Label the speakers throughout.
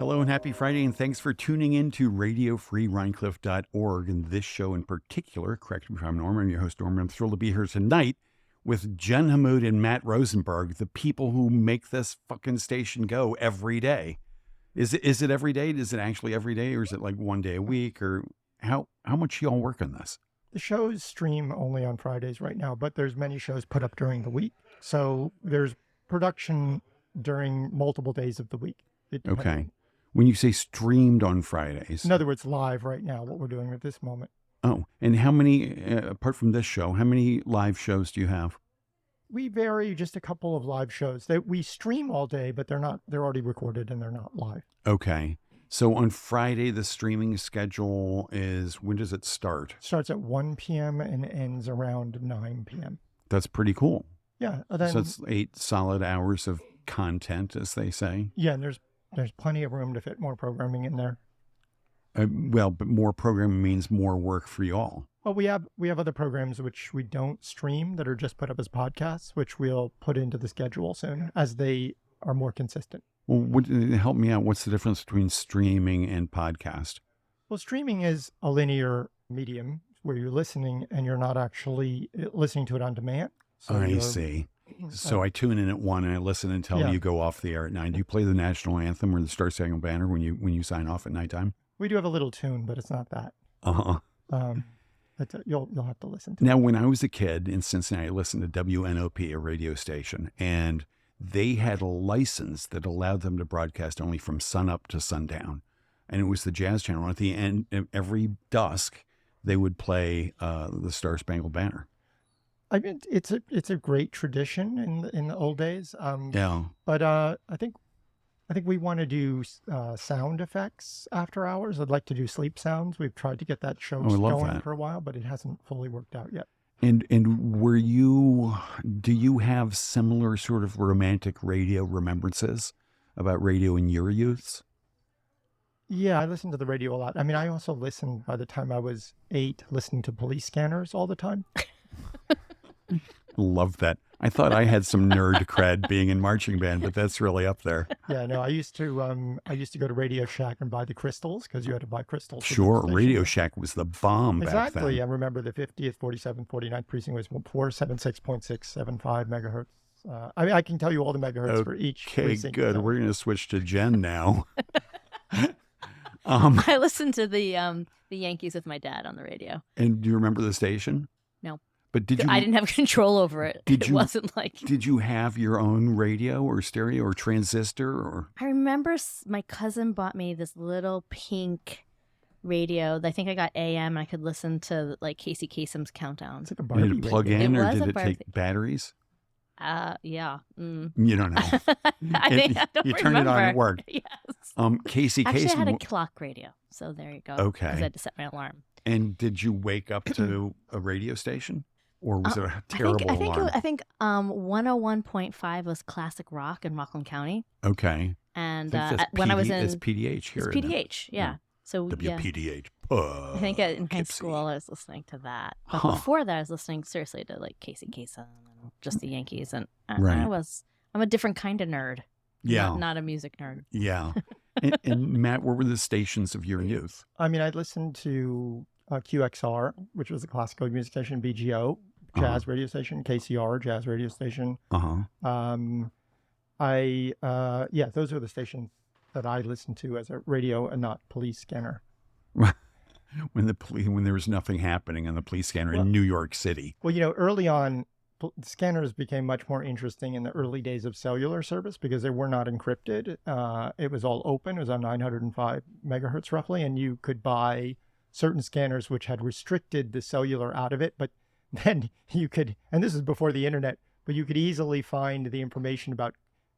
Speaker 1: Hello and happy Friday, and thanks for tuning in to RadioFreeRhinecliff.org. And this show in particular, correct me if I'm Norman, I'm your host Norman. I'm thrilled to be here tonight with Jen Hammoud and Matt Rosenberg, the people who make this fucking station go every day. Is it every day? Is it actually every day, or is it like one day a week? Or how much y'all work on this?
Speaker 2: The shows stream only on Fridays right now, but there's many shows put up during the week. So there's production during multiple days of the week.
Speaker 1: Okay. When you say streamed on Fridays.
Speaker 2: In other words, live right now, what we're doing at this moment.
Speaker 1: Oh, and how many, apart from this show, how many live shows do you have?
Speaker 2: We vary just a couple of live shows. We stream all day, but they're already recorded and they're not live.
Speaker 1: Okay. So on Friday, the streaming schedule is, when does it start?
Speaker 2: It starts at 1 p.m. and ends around 9 p.m.
Speaker 1: That's pretty cool.
Speaker 2: Yeah.
Speaker 1: So it's 8 solid hours of content, as they say.
Speaker 2: Yeah, and there's plenty of room to fit more programming in there.
Speaker 1: But more programming means more work for you all.
Speaker 2: Well, we have other programs which we don't stream that are just put up as podcasts, which we'll put into the schedule soon as they are more consistent.
Speaker 1: Well, help me out. What's the difference between streaming and podcast?
Speaker 2: Well, streaming is a linear medium where you're listening and you're not actually listening to it on demand. So
Speaker 1: I see. So I tune in at 1 and I listen until you go off the air at 9. Do you play the national anthem or the Star Spangled Banner when you sign off at nighttime?
Speaker 2: We do have a little tune, but it's not that. You'll have to listen to
Speaker 1: it. Now, when I was a kid in Cincinnati, I listened to WNOP, a radio station, and they had a license that allowed them to broadcast only from sunup to sundown. And it was the Jazz Channel. And at the end, every dusk, they would play the Star Spangled Banner.
Speaker 2: I mean, it's a great tradition in the old days. But I think we want to do sound effects after hours. I'd like to do sleep sounds. We've tried to get that show going for a while, but it hasn't fully worked out yet.
Speaker 1: And do you have similar sort of romantic radio remembrances about radio in your youths?
Speaker 2: Yeah, I listened to the radio a lot. I mean, I also listened by the time I was 8, listening to police scanners all the time.
Speaker 1: Love that. I thought I had some nerd cred being in marching band, but that's really up there.
Speaker 2: Yeah, no, I used to go to Radio Shack and buy the crystals because you had to buy crystals.
Speaker 1: Sure, Radio Shack was the bomb back then.
Speaker 2: Exactly. I remember the 50th, 47th, 49th precinct was 476.675 megahertz. I mean, I can tell you all the megahertz for each precinct.
Speaker 1: Okay, good. So. We're going to switch to Jen now.
Speaker 3: I listened to the Yankees with my dad on the radio.
Speaker 1: And do you remember the station?
Speaker 3: No.
Speaker 1: But
Speaker 3: I didn't have control over it. Wasn't like.
Speaker 1: Did you have your own radio or stereo or transistor or?
Speaker 3: I remember my cousin bought me this little pink radio. I think I got AM. And I could listen to like Casey Kasem's Countdown.
Speaker 2: It's like a Barbie.
Speaker 1: Did it plug in or did it take batteries?
Speaker 3: Yeah.
Speaker 1: You don't know.
Speaker 3: I don't
Speaker 1: you turned it on and it worked.
Speaker 3: Yes.
Speaker 1: Casey Kasem.
Speaker 3: Actually, I had a clock radio, so there you go.
Speaker 1: Okay.
Speaker 3: Because I had to set my alarm.
Speaker 1: And did you wake up to a radio station? Or was it a terrible alarm?
Speaker 3: I think 101.5 was classic rock in Rockland County.
Speaker 1: Okay.
Speaker 3: And
Speaker 1: when I was in... It's PDH here.
Speaker 3: It's PDH, yeah. So
Speaker 1: WPDH.
Speaker 3: I think in high school I was listening to that. But before that I was listening seriously to like Casey Kasem and just the Yankees. And I'm a different kind of nerd.
Speaker 1: Yeah.
Speaker 3: Not a music nerd.
Speaker 1: Yeah. and Matt, what were the stations of your youth?
Speaker 2: I mean, I listened to QXR, which was a classical music station, BGO, jazz radio station, KCR, jazz radio station.
Speaker 1: Those
Speaker 2: are the stations that I listened to as a radio and not police scanner.
Speaker 1: when there was nothing happening on the police scanner in New York City.
Speaker 2: Well, early on, scanners became much more interesting in the early days of cellular service because they were not encrypted. It was all open. It was on 905 megahertz roughly, and you could buy certain scanners which had restricted the cellular out of it, but then you could, and this is before the internet, but you could easily find the information about,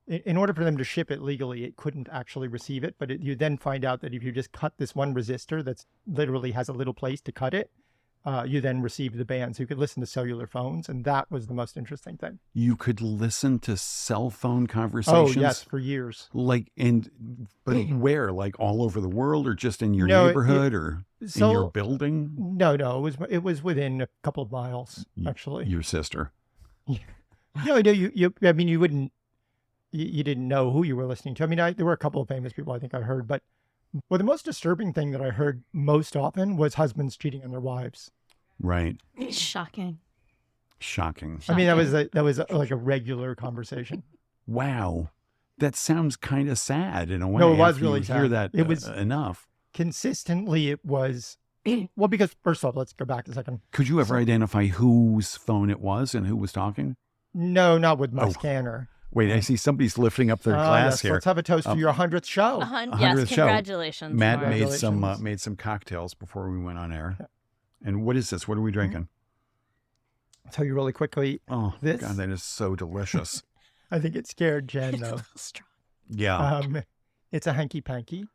Speaker 2: in order for them to ship it legally, it couldn't actually receive it, but you then find out that if you just cut this one resistor that's literally has a little place to cut it, you then received the band. So you could listen to cellular phones, and that was the most interesting thing.
Speaker 1: You could listen to cell phone conversations?
Speaker 2: Oh, yes, for years.
Speaker 1: But where? Like all over the world, or just in your neighborhood, or in your building?
Speaker 2: No, it was within a couple of miles, actually.
Speaker 1: Your sister.
Speaker 2: No, you wouldn't. you didn't know who you were listening to. I mean, there were a couple of famous people I think I heard, but the most disturbing thing that I heard most often was husbands cheating on their wives.
Speaker 1: Right.
Speaker 3: Shocking.
Speaker 2: I mean, that was like a regular conversation.
Speaker 1: Wow. That sounds kind of sad in a way.
Speaker 2: No, it was really sad.
Speaker 1: Hear that
Speaker 2: it was
Speaker 1: enough.
Speaker 2: Consistently, it was. Well, because first off, let's go back a second.
Speaker 1: Could you ever identify whose phone it was and who was talking?
Speaker 2: No, not with my scanner.
Speaker 1: Wait, I see somebody's lifting up their glass here.
Speaker 2: Let's have a toast for your 100th show.
Speaker 3: 100th yes, congratulations.
Speaker 1: Matt made some cocktails before we went on air. And what is this? What are we drinking?
Speaker 2: I'll tell you really quickly.
Speaker 1: Oh, God, that is so delicious.
Speaker 2: I think it scared Jen, though.
Speaker 1: Yeah.
Speaker 2: It's a Hanky Panky.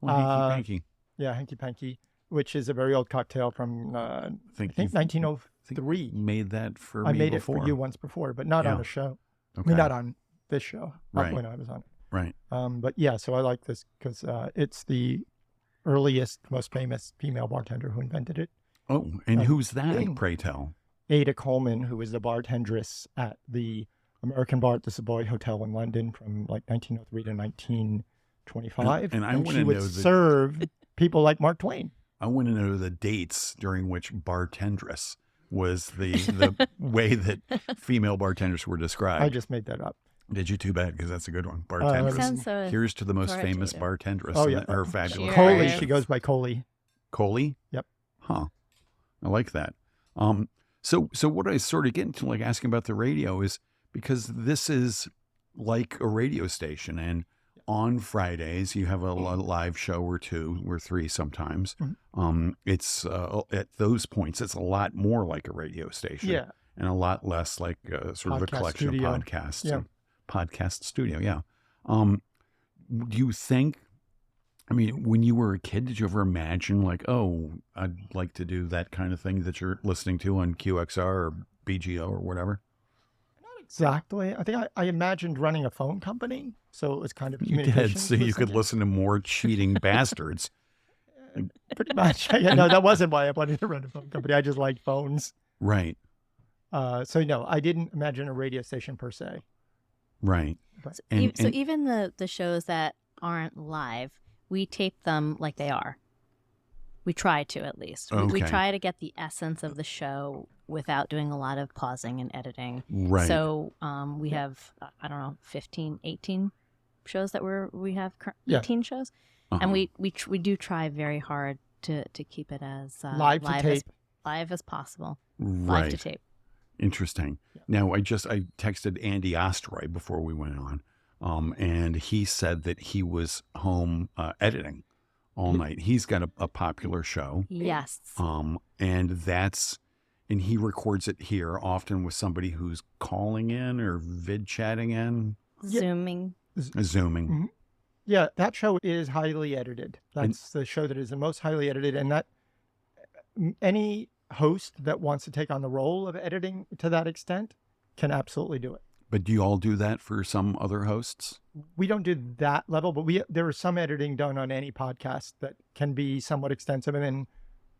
Speaker 1: Hanky Panky.
Speaker 2: Yeah, Hanky Panky, which is a very old cocktail from, I think 1903.
Speaker 1: Made that for me
Speaker 2: I made
Speaker 1: before.
Speaker 2: it for you once before, but not on a show.
Speaker 1: Okay.
Speaker 2: I mean, not on this show. Not when I was on it.
Speaker 1: Right.
Speaker 2: But yeah, so I like this because it's the earliest, most famous female bartender who invented it.
Speaker 1: Oh, and who's that, pray tell?
Speaker 2: Ada Coleman, who was the bartendress at the American Bar at the Savoy Hotel in London from like 1903 to 1925.
Speaker 1: And
Speaker 2: she would serve people like Mark Twain.
Speaker 1: I want to know the dates during which bartendress was the way that female bartenders were described.
Speaker 2: I just made that up.
Speaker 1: Did you? Too bad, because that's a good one. Bartendress.
Speaker 3: So
Speaker 1: here's to the most famous bartendress.
Speaker 2: Oh, yeah.
Speaker 1: Her fabulous.
Speaker 2: Coley. She goes by Coley.
Speaker 1: Coley?
Speaker 2: Yep.
Speaker 1: Huh. I like that. So what I sort of get into, like asking about the radio, is because this is like a radio station, and on Fridays you have a live show or two or three sometimes. Mm-hmm. It's at those points it's a lot more like a radio station, and a lot less like sort of a collection of podcasts.
Speaker 2: Yeah.
Speaker 1: Podcast studio, yeah. Do you think? I mean, when you were a kid, did you ever imagine like, oh, I'd like to do that kind of thing that you're listening to on QXR or BGO or whatever?
Speaker 2: Not exactly. I think I imagined running a phone company, so it was kind of
Speaker 1: you did, so you could listen to more cheating bastards.
Speaker 2: Pretty much. No, that wasn't why I wanted to run a phone company. I just liked phones.
Speaker 1: Right.
Speaker 2: So no, I didn't imagine a radio station per se.
Speaker 1: Right.
Speaker 3: So even the shows that aren't live, we tape them like they are. We try to, at least.
Speaker 1: Okay.
Speaker 3: We try to get the essence of the show without doing a lot of pausing and editing.
Speaker 1: Right.
Speaker 3: So we have, 15, 18 shows that we have 18 shows. Uh-huh. And we do try very hard to keep it as
Speaker 2: live
Speaker 3: as possible.
Speaker 1: Right.
Speaker 3: Live to tape.
Speaker 1: Interesting. Yeah. Now, I texted Andy Ostroy before we went on, and he said that he was home editing all night. He's got a popular show.
Speaker 3: Yes.
Speaker 1: And he records it here often with somebody who's calling in or vid chatting in.
Speaker 3: Zooming.
Speaker 1: Mm-hmm.
Speaker 2: Yeah, that show is highly edited. That's the show that is the most highly edited, and that any host that wants to take on the role of editing to that extent can absolutely do it.
Speaker 1: But do you all do that for some other hosts?
Speaker 2: We don't do that level, but there is some editing done on any podcast that can be somewhat extensive, and then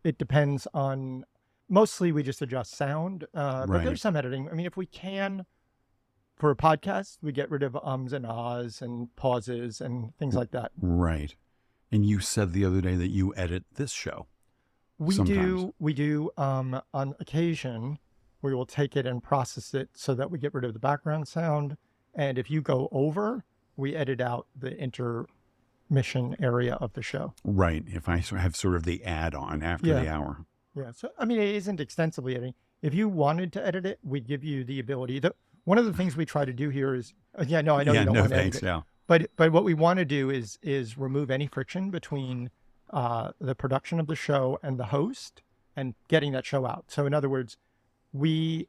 Speaker 2: it depends on. Mostly, we just adjust sound, but there's some editing. I mean, if we can, for a podcast, we get rid of ums and ahs and pauses and things like that.
Speaker 1: Right. And you said the other day that you edit this show.
Speaker 2: We do. On occasion, we will take it and process it so that we get rid of the background sound. And if you go over, we edit out the intermission area of the show.
Speaker 1: Right. If I have sort of the add-on after the hour.
Speaker 2: Yeah. So, I mean, it isn't extensively editing. If you wanted to edit it, we'd give you the ability. One of the things we try to do here is, I know you don't want to edit it.
Speaker 1: Yeah.
Speaker 2: But what we want to do is remove any friction between the production of the show and the host and getting that show out. So in other words, we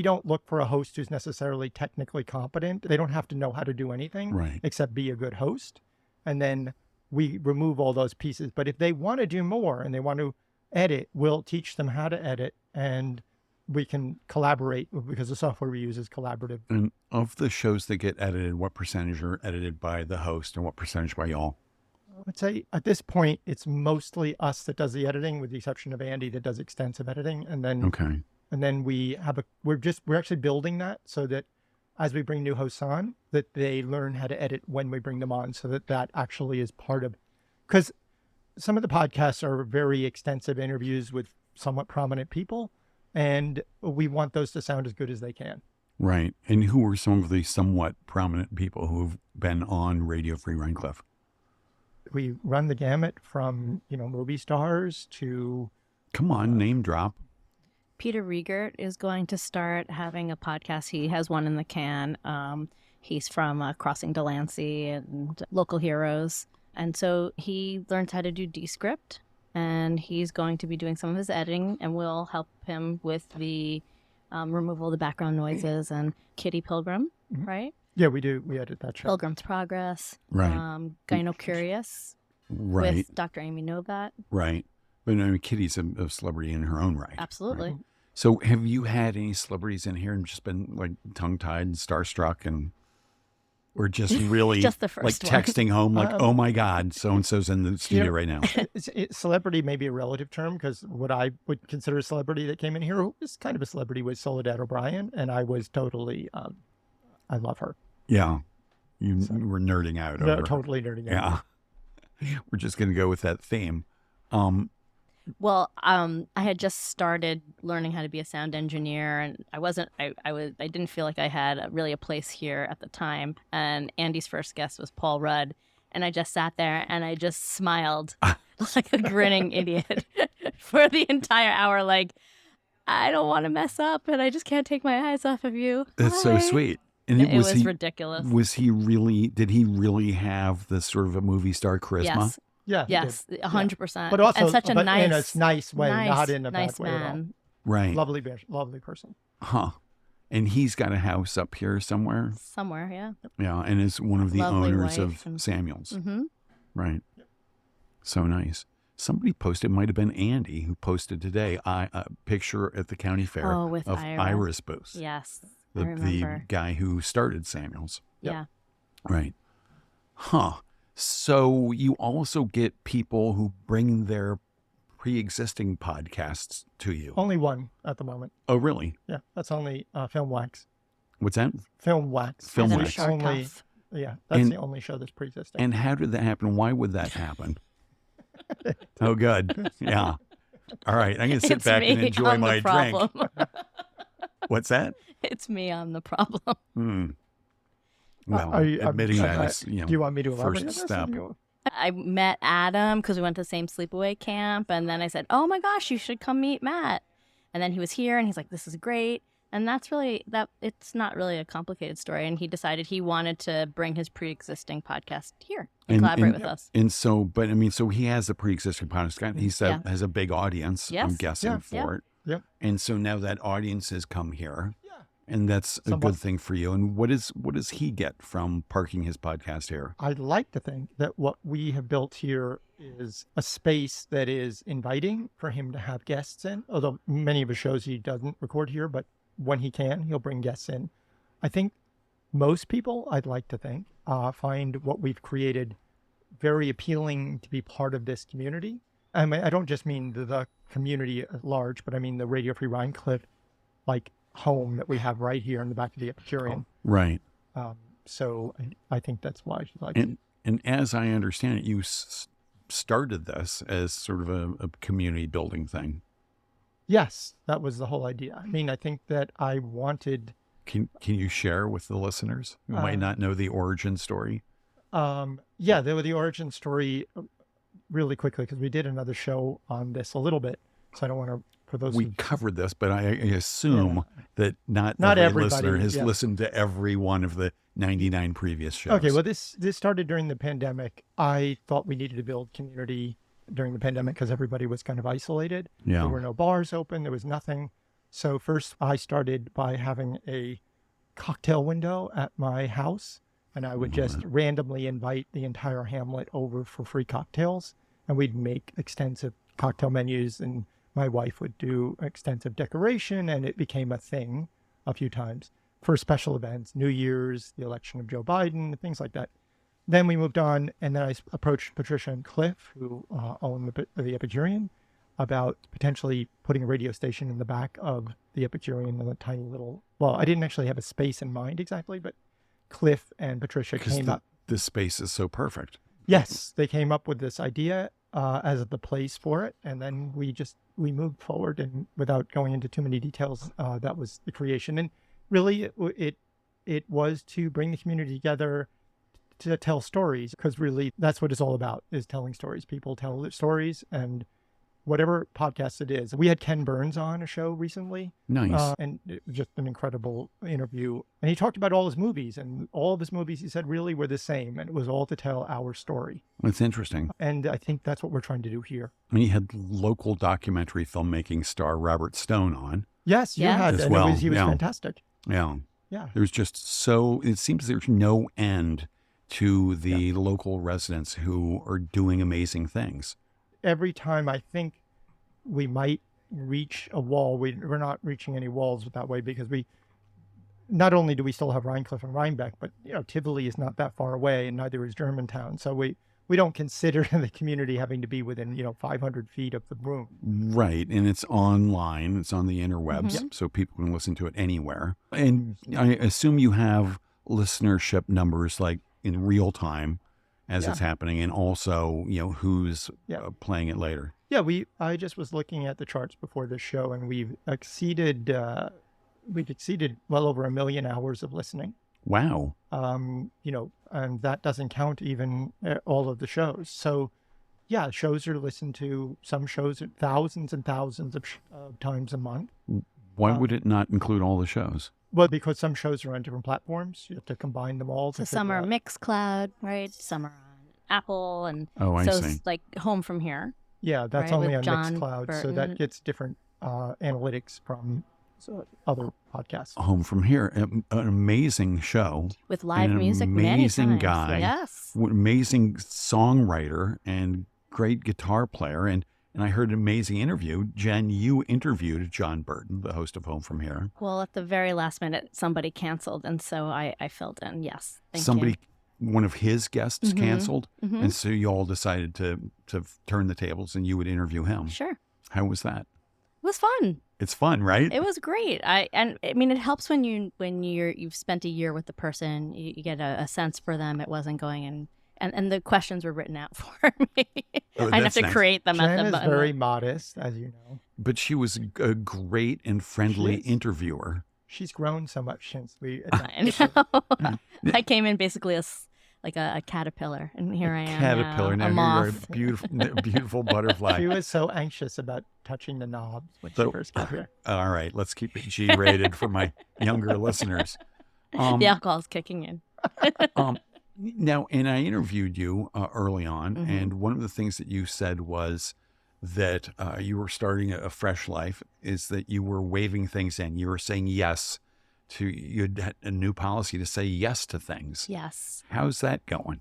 Speaker 2: don't look for a host who's necessarily technically competent. They don't have to know how to do anything except be a good host. And then we remove all those pieces. But if they want to do more and they want to edit, we'll teach them how to edit, and we can collaborate because the software we use is collaborative.
Speaker 1: And of the shows that get edited, what percentage are edited by the host and what percentage by y'all?
Speaker 2: I'd say at this point, it's mostly us that does the editing, with the exception of Andy that does extensive editing. And then, we're actually building that so that as we bring new hosts on, that they learn how to edit when we bring them on, so that actually is part of, because some of the podcasts are very extensive interviews with somewhat prominent people, and we want those to sound as good as they can.
Speaker 1: Right. And who are some of the somewhat prominent people who've been on Radio Free Rhinecliff?
Speaker 2: We run the gamut from, movie stars to...
Speaker 1: Come on, name drop.
Speaker 3: Peter Riegert is going to start having a podcast. He has one in the can. He's from Crossing Delancey and Local Heroes. And so he learns how to do Descript, and he's going to be doing some of his editing, and we'll help him with the removal of the background noises. And Kitty Pilgrim, right?
Speaker 2: Yeah, we do. We edit that show.
Speaker 3: Pilgrim's Progress.
Speaker 1: Right.
Speaker 3: Gyno Curious.
Speaker 1: Right.
Speaker 3: With Dr. Amy Novat.
Speaker 1: Right. But I mean, Kitty's a celebrity in her own right.
Speaker 3: Absolutely.
Speaker 1: Right? So have you had any celebrities in here and just been like tongue-tied and starstruck, and or just really
Speaker 3: just the first
Speaker 1: like texting home like, oh my God, so-and-so's in the studio right now?
Speaker 2: Celebrity may be a relative term, because what I would consider a celebrity that came in here, who was kind of a celebrity, was Soledad O'Brien, and I was totally, I love her.
Speaker 1: Yeah. You were nerding out over
Speaker 2: totally nerding out.
Speaker 1: Yeah. We're just going to go with that theme.
Speaker 3: Well, I had just started learning how to be a sound engineer, and I didn't feel like I had really a place here at the time. And Andy's first guest was Paul Rudd, and I just sat there and I just smiled like a grinning idiot for the entire hour. Like, I don't want to mess up, and I just can't take my eyes off of you.
Speaker 1: That's so sweet. And
Speaker 3: it was ridiculous.
Speaker 1: Did he really have this sort of a movie star charisma?
Speaker 3: Yes.
Speaker 2: Yeah.
Speaker 3: Yes, 100%.
Speaker 2: But also,
Speaker 3: and such a
Speaker 2: in a nice way, not in a
Speaker 3: nice
Speaker 2: bad way at all.
Speaker 3: man.
Speaker 1: Right.
Speaker 2: Lovely person.
Speaker 1: Huh. And he's got a house up here somewhere.
Speaker 3: Somewhere, yeah.
Speaker 1: Yeah, and is one of the
Speaker 3: Lovely
Speaker 1: owners
Speaker 3: wife
Speaker 1: of Samuel's.
Speaker 3: Mm-hmm.
Speaker 1: Right. So nice. Somebody posted, might have been Andy, who posted today a picture at the county fair
Speaker 3: with
Speaker 1: of Ira's booth.
Speaker 3: Yes, I
Speaker 1: The
Speaker 3: remember.
Speaker 1: guy who started Samuel's.
Speaker 3: Yeah.
Speaker 1: Right. Huh. So you also get people who bring their pre-existing podcasts to you.
Speaker 2: Only one at the moment.
Speaker 1: Oh, really?
Speaker 2: Yeah, that's only Film Wax.
Speaker 1: What's that?
Speaker 2: Film Wax.
Speaker 1: Film
Speaker 3: And then
Speaker 1: Wax.
Speaker 3: Shark
Speaker 2: Only,
Speaker 3: Cuff.
Speaker 2: yeah, that's the only show that's pre-existing.
Speaker 1: And how did that happen? Why would that happen? Oh, good. Yeah. All right. I'm going to sit
Speaker 3: It's
Speaker 1: back and
Speaker 3: me,
Speaker 1: enjoy
Speaker 3: I'm
Speaker 1: my
Speaker 3: the problem.
Speaker 1: drink. What's that?
Speaker 3: It's me, I'm the problem.
Speaker 1: Well, admitting that is,
Speaker 2: do you want me to elaborate
Speaker 1: first
Speaker 2: on this,
Speaker 1: step.
Speaker 2: or do you-
Speaker 3: I met Adam because we went to the same sleepaway camp, and then I said, oh my gosh, you should come meet Matt. And then he was here, and he's like, this is great. And that's really, it's not really a complicated story. And he decided he wanted to bring his pre-existing podcast here and collaborate with us.
Speaker 1: And so, but I mean, so he has a pre-existing podcast. He said has a big audience,
Speaker 3: Yes.
Speaker 1: I'm guessing, for it.
Speaker 2: Yep.
Speaker 1: And so now that audience has come here.
Speaker 2: Yeah.
Speaker 1: And that's a
Speaker 2: Somewhat.
Speaker 1: good thing for you. And what does he get from parking his podcast here?
Speaker 2: I'd like to think that what we have built here is a space that is inviting for him to have guests in, although many of his shows he doesn't record here, but when he can, he'll bring guests in. I think most people, I'd like to think, find what we've created very appealing to be part of this community. I mean, I don't just mean the community at large, but I mean the Radio Free Rhinecliff, like, home that we have right here in the back of the Epicurean.
Speaker 1: Right.
Speaker 2: So I think that's why she likes it.
Speaker 1: And as I understand it, you started this as sort of a community building thing.
Speaker 2: Yes, that was the whole idea. I mean, I think that I wanted...
Speaker 1: Can you share with the listeners who might not know the origin story?
Speaker 2: Yeah, the origin story really quickly, because we did another show on this a little bit. So I don't want to, for those
Speaker 1: we covered this, but I assume that not every
Speaker 2: everybody,
Speaker 1: listener has
Speaker 2: yeah.
Speaker 1: listened to every one of the 99 previous shows.
Speaker 2: Okay, well, this started during the pandemic. I thought we needed to build community during the pandemic because everybody was kind of isolated.
Speaker 1: Yeah.
Speaker 2: There were no bars open. There was nothing. So first I started by having a cocktail window at my house, and I would just randomly invite the entire hamlet over for free cocktails, and we'd make extensive cocktail menus, and my wife would do extensive decoration, and it became a thing a few times for special events, New Year's, the election of Joe Biden, things like that. Then we moved on, and then I approached Patricia and Cliff, who own the Epicurean, about potentially putting a radio station in the back of the Epicurean in a tiny little, well, I didn't actually have a space in mind exactly, but Cliff and Patricia came up.
Speaker 1: This space is so perfect.
Speaker 2: Yes, they came up with this idea as the place for it, and then we moved forward, and without going into too many details, that was the creation. And really, it was to bring the community together to tell stories, because really that's what it's all about, is telling stories. People tell their stories, and whatever podcast it is. We had Ken Burns on a show recently.
Speaker 1: Nice.
Speaker 2: And it was just an incredible interview. And he talked about all his movies, and all of his movies, he said, really were the same. And it was all to tell our story.
Speaker 1: It's interesting.
Speaker 2: And I think that's what we're trying to do here.
Speaker 1: And you had local documentary filmmaking star Robert Stone on.
Speaker 2: Yes, you had.
Speaker 1: As
Speaker 2: And
Speaker 1: well.
Speaker 2: he was
Speaker 1: Yeah.
Speaker 2: fantastic.
Speaker 1: Yeah.
Speaker 2: Yeah.
Speaker 1: There's just it seems there's no end to the local residents who are doing amazing things.
Speaker 2: Every time I think we might reach a wall, we're not reaching any walls that way, because not only do we still have Rhinecliff and Rhinebeck, but Tivoli is not that far away, and neither is Germantown. So we don't consider the community having to be within 500 feet of the room.
Speaker 1: Right. And it's online. It's on the interwebs, so people can listen to it anywhere. And I assume you have listenership numbers like in real time as it's happening, and also, who's playing it later.
Speaker 2: Yeah, I just was looking at the charts before this show, and we've exceeded well over 1 million hours of listening.
Speaker 1: Wow.
Speaker 2: And that doesn't count even all of the shows. So, yeah, shows are listened to. Some shows are thousands and thousands of times a month.
Speaker 1: Why would it not include all the shows?
Speaker 2: Well, because some shows are on different platforms. You have to combine them all.
Speaker 3: So some are Mixcloud, right? Some are on Apple, and
Speaker 1: I see.
Speaker 3: It's like Home From Here.
Speaker 2: Yeah, that's
Speaker 3: right,
Speaker 2: only on
Speaker 3: John
Speaker 2: Mixcloud, so
Speaker 3: Burton.
Speaker 2: that gets different analytics from other podcasts.
Speaker 1: Home From Here, an amazing show.
Speaker 3: With live
Speaker 1: and an
Speaker 3: music many
Speaker 1: amazing
Speaker 3: times.
Speaker 1: guy.
Speaker 3: Yes.
Speaker 1: Amazing songwriter and great guitar player. And I heard an amazing interview. Jen, you interviewed John Burton, the host of Home From Here.
Speaker 3: Well, at the very last minute, somebody canceled, and so I filled in. Yes. Thank
Speaker 1: Somebody,
Speaker 3: you.
Speaker 1: one of his guests canceled,
Speaker 3: Mhm.
Speaker 1: and so you all decided to turn the tables and you would interview him.
Speaker 3: Sure.
Speaker 1: How was that?
Speaker 3: It was fun.
Speaker 1: It's fun, right?
Speaker 3: It was great. I mean, it helps when you've spent a year with the person. You get a sense for them. It wasn't going in. And the questions were written out for me.
Speaker 1: Oh,
Speaker 3: I have
Speaker 1: that's
Speaker 3: to
Speaker 1: nice.
Speaker 3: create them
Speaker 2: Jen
Speaker 3: at
Speaker 2: is
Speaker 3: the
Speaker 2: very modest, as you know.
Speaker 1: But she was a great and friendly
Speaker 2: She is.
Speaker 1: interviewer.
Speaker 2: She's grown so much since we
Speaker 3: I know. I came in basically like a caterpillar, and here I am
Speaker 1: Caterpillar.
Speaker 3: now, a
Speaker 1: Now you're
Speaker 3: moth.
Speaker 1: a beautiful butterfly.
Speaker 2: She was so anxious about touching the knobs when she first got here.
Speaker 1: All right, let's keep it G-rated for my younger listeners.
Speaker 3: The alcohol's kicking in.
Speaker 1: Now, and I interviewed you early on,
Speaker 3: Mm-hmm.
Speaker 1: and one of the things that you said was that you were starting a fresh life, is that you were waving things in. You were saying yes to, you had a new policy to say yes to things.
Speaker 3: Yes.
Speaker 1: How's that going?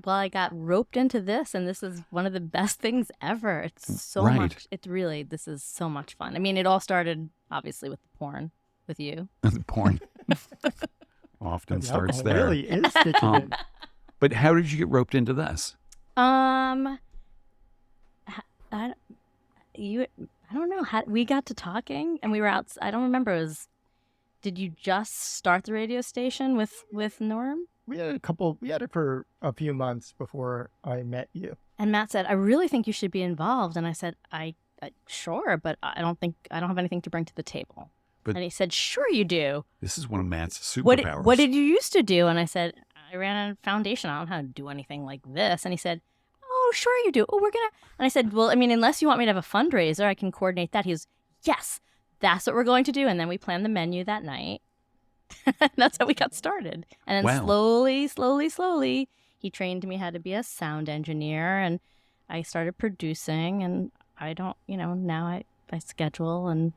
Speaker 3: Well, I got roped into this, and this is one of the best things ever. It's so
Speaker 1: Right.
Speaker 3: much. This is so much fun. I mean, it all started obviously with the porn with you.
Speaker 1: The porn often
Speaker 2: The
Speaker 1: starts
Speaker 2: alcohol
Speaker 1: there.
Speaker 2: really is kicking in.
Speaker 1: But how did you get roped into this?
Speaker 3: I don't know how we got to talking, and we were out. I don't remember. Did you just start the radio station with Norm?
Speaker 2: We had it for a few months before I met you.
Speaker 3: And Matt said, "I really think you should be involved." And I said, "I sure, but I don't have anything to bring to the table."
Speaker 1: But-
Speaker 3: and he said, "Sure, you do.
Speaker 1: This is one of Matt's superpowers.
Speaker 3: What did you used to do?" And I said, "I ran a foundation. I don't know how to do anything like this." And he said, "Oh, sure you do. Oh, we're gonna." And I said, "Well, I mean, unless you want me to have a fundraiser, I can coordinate that." He goes, "Yes, that's what we're going to do." And then we planned the menu that night. That's how we got started. And then slowly, he trained me how to be a sound engineer, and I started producing. And I don't, now I schedule, and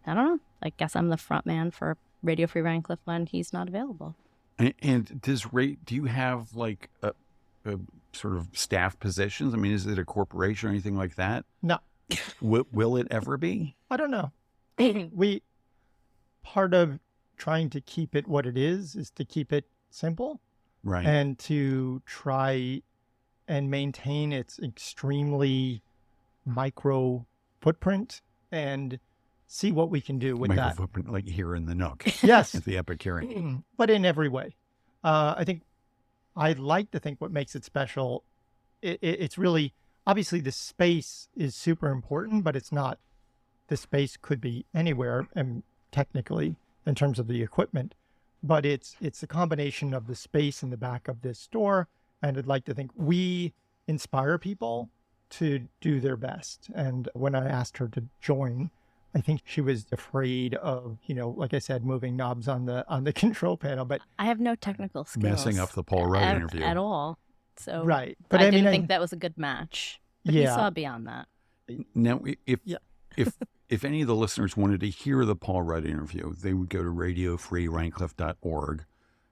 Speaker 3: I don't know. I guess I'm the front man for Radio Free Rhinecliff when he's not available.
Speaker 1: And do you have like a sort of staff positions? I mean, is it a corporation or anything like that?
Speaker 2: No,
Speaker 1: Will it ever be?
Speaker 2: I don't know. Part of trying to keep it what it is to keep it simple
Speaker 1: Right.
Speaker 2: and to try and maintain its extremely micro footprint and see what we can do with
Speaker 1: Micro
Speaker 2: that.
Speaker 1: footprint, like here in the Nook
Speaker 2: Yes,
Speaker 1: at the Epicurean.
Speaker 2: but in every way. I think I'd like to think what makes it special, it's really, obviously the space is super important, but it's not, the space could be anywhere and technically in terms of the equipment, but it's a combination of the space in the back of this store. And I'd like to think we inspire people to do their best. And when I asked her to join, I think she was afraid of, like I said, moving knobs on the control panel. But
Speaker 3: I have no technical skills.
Speaker 1: Messing up the Paul Rudd interview.
Speaker 3: At all. So
Speaker 2: right. But
Speaker 3: I didn't think that was a good match. But you saw beyond that.
Speaker 1: Now, if any of the listeners wanted to hear the Paul Rudd interview, they would go to radiofreerhinecliff.org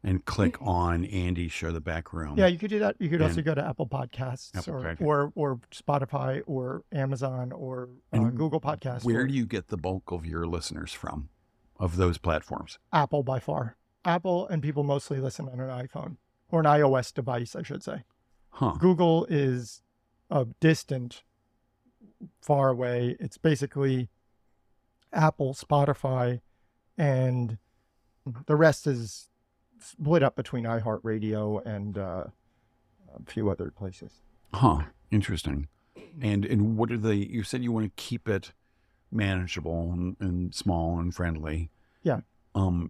Speaker 1: and click on Andy's show, The Back Room.
Speaker 2: Yeah, you could do that. You could also go to Apple Podcasts
Speaker 1: Apple
Speaker 2: or Spotify or Amazon or Google Podcasts.
Speaker 1: Where do you get the bulk of your listeners from, of those platforms?
Speaker 2: Apple by far. Apple, and people mostly listen on an iPhone or an iOS device, I should say.
Speaker 1: Huh.
Speaker 2: Google is a distant, far away. It's basically Apple, Spotify, and the rest is split up between iHeartRadio and a few other places.
Speaker 1: Huh. Interesting. And what are you said you want to keep it manageable and small and friendly.
Speaker 2: Yeah.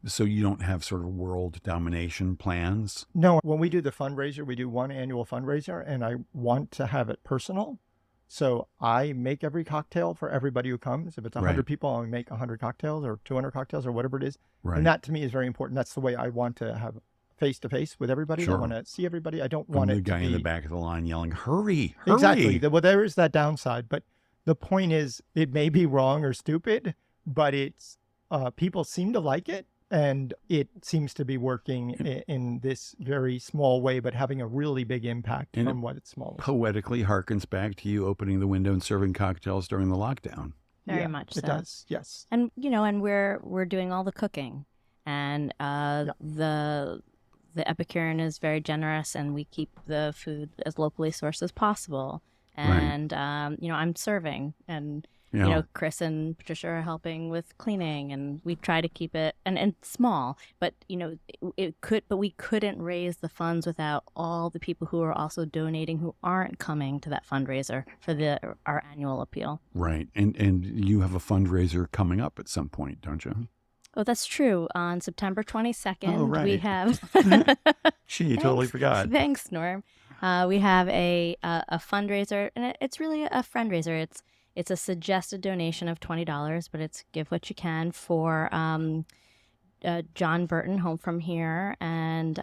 Speaker 1: So you don't have sort of world domination plans?
Speaker 2: No, when we do the fundraiser, we do one annual fundraiser, and I want to have it personal. So I make every cocktail for everybody who comes. If it's 100 people, I'll make 100 cocktails or 200 cocktails or whatever it is.
Speaker 1: Right.
Speaker 2: And that to me is very important. That's the way I want to have face-to-face with everybody.
Speaker 1: Sure.
Speaker 2: I want to see everybody. I don't want it to be...
Speaker 1: the guy in the back of the line yelling, hurry, hurry.
Speaker 2: Exactly. Well, there is that downside. But the point is, it may be wrong or stupid, but it's people seem to like it. And it seems to be working in this very small way, but having a really big impact from what it's small.
Speaker 1: Poetically harkens back to you opening the window and serving cocktails during the lockdown.
Speaker 3: Very much so.
Speaker 2: It does, yes.
Speaker 3: And, and we're doing all the cooking. And the Epicurean is very generous, and we keep the food as locally sourced as possible. And, I'm serving, and... Chris and Patricia are helping with cleaning, and we try to keep it and small, but we couldn't raise the funds without all the people who are also donating, who aren't coming to that fundraiser for our annual appeal. Right.
Speaker 1: And you have a fundraiser coming up at some point, don't you?
Speaker 3: Oh, that's true. On September 22nd, we have.
Speaker 1: She totally forgot.
Speaker 3: Thanks, Norm. We have a fundraiser, and it's really a fundraiser. It's a suggested donation of $20, but it's give what you can for John Burton, Home From Here, and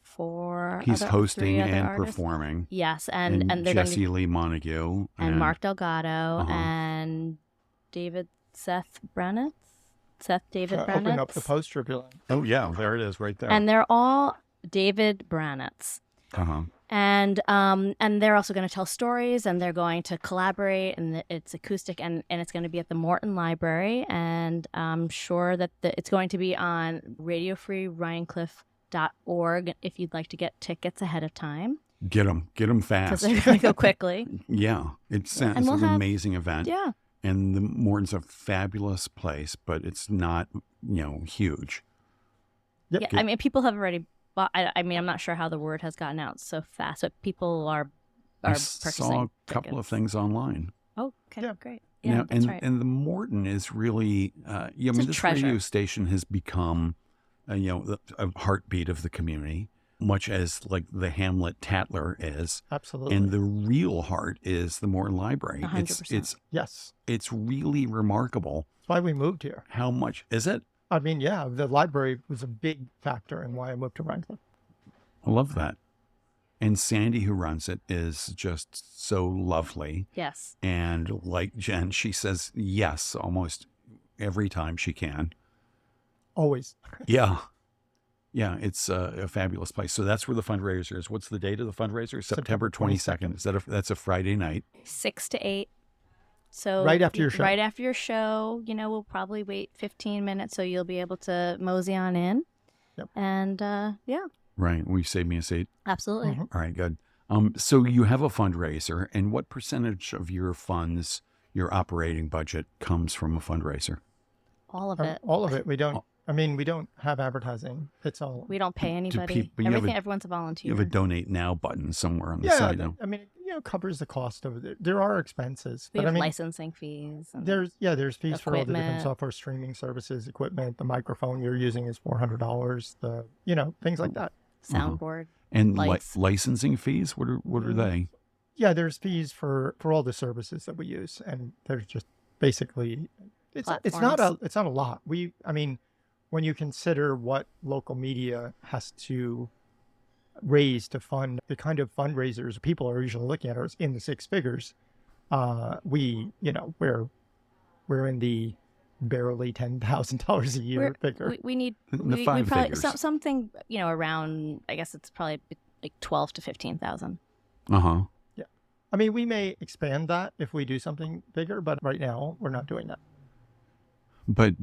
Speaker 3: for
Speaker 1: he's hosting and
Speaker 3: artists.
Speaker 1: Performing.
Speaker 3: Yes, and they're
Speaker 1: Jesse Lee Montague
Speaker 3: and Mark Delgado and Seth David Brannitz.
Speaker 2: Open up the poster, if you like.
Speaker 1: Oh yeah, there it is, right there.
Speaker 3: And they're all David Brannitz. And they're also going to tell stories, and they're going to collaborate, and it's acoustic, and it's going to be at the Morton Library, and I'm sure that it's going to be on radiofreerhinecliff.org if you'd like to get tickets ahead of time.
Speaker 1: Get them fast.
Speaker 3: Because they're going to go quickly.
Speaker 1: Yeah, it's an amazing event.
Speaker 3: Yeah.
Speaker 1: And the Morton's a fabulous place, but it's not, huge.
Speaker 2: Yep.
Speaker 3: Yeah, I mean, people have already... Well, I'm not sure how the word has gotten out so fast, but people are purchasing
Speaker 1: I saw a couple of things online.
Speaker 3: Oh, okay,
Speaker 2: yeah.
Speaker 3: Great. Yeah, that's right.
Speaker 1: And the Morton is really, this
Speaker 3: treasure.
Speaker 1: Radio station has become, a heartbeat of the community, much as like the Hamlet Tatler is.
Speaker 2: Absolutely.
Speaker 1: And the real heart is the Morton Library.
Speaker 3: 100%.
Speaker 1: It's really remarkable.
Speaker 2: That's why we moved here.
Speaker 1: How much is it?
Speaker 2: I mean, yeah, the library was a big factor in why I moved to Rhinecliff.
Speaker 1: I love that. And Sandy, who runs it, is just so lovely.
Speaker 3: Yes.
Speaker 1: And like Jen, she says yes almost every time she can.
Speaker 2: Always.
Speaker 1: Yeah. Yeah, it's a fabulous place. So that's where the fundraiser is. What's the date of the fundraiser? September 22nd. That's a Friday night.
Speaker 3: 6 to 8. So
Speaker 2: right after your show.
Speaker 3: Right after your show, we'll probably wait 15 minutes so you'll be able to mosey on in.
Speaker 2: Yep.
Speaker 3: And yeah.
Speaker 1: Right. Will you save me a seat?
Speaker 3: Absolutely.
Speaker 2: Mm-hmm.
Speaker 1: All right, good. So you have a fundraiser, and what percentage of your funds, your operating budget, comes from a fundraiser?
Speaker 3: All of it.
Speaker 2: All of it. We don't. I mean, we don't have advertising. It's all.
Speaker 3: We don't pay anybody.
Speaker 1: but you have
Speaker 3: Everyone's a volunteer.
Speaker 1: You have a donate now button somewhere on the
Speaker 2: Yeah,
Speaker 1: site. No?
Speaker 2: I mean, covers the cost of it. There are expenses,
Speaker 3: We
Speaker 2: but
Speaker 3: have
Speaker 2: I mean,
Speaker 3: licensing fees. And
Speaker 2: there's fees for all the different
Speaker 3: equipment.
Speaker 2: software streaming services, equipment. The microphone you're using is $400. The things like that.
Speaker 3: soundboard.
Speaker 1: And
Speaker 3: Lights.
Speaker 1: licensing fees, what are they?
Speaker 2: Yeah, there's fees for all the services that we use, and there's just basically it's not a lot. I mean, when you consider what local media has to raise to fund the kind of fundraisers people are usually looking at are in the six figures, we're in the barely $10,000 a year figure.
Speaker 3: We need
Speaker 1: The five
Speaker 3: probably
Speaker 1: figures.
Speaker 3: something around. I guess it's probably like 12 to 15,000.
Speaker 1: Uh-huh.
Speaker 2: I mean, we may expand that if we do something bigger, but right now we're not doing that.
Speaker 1: But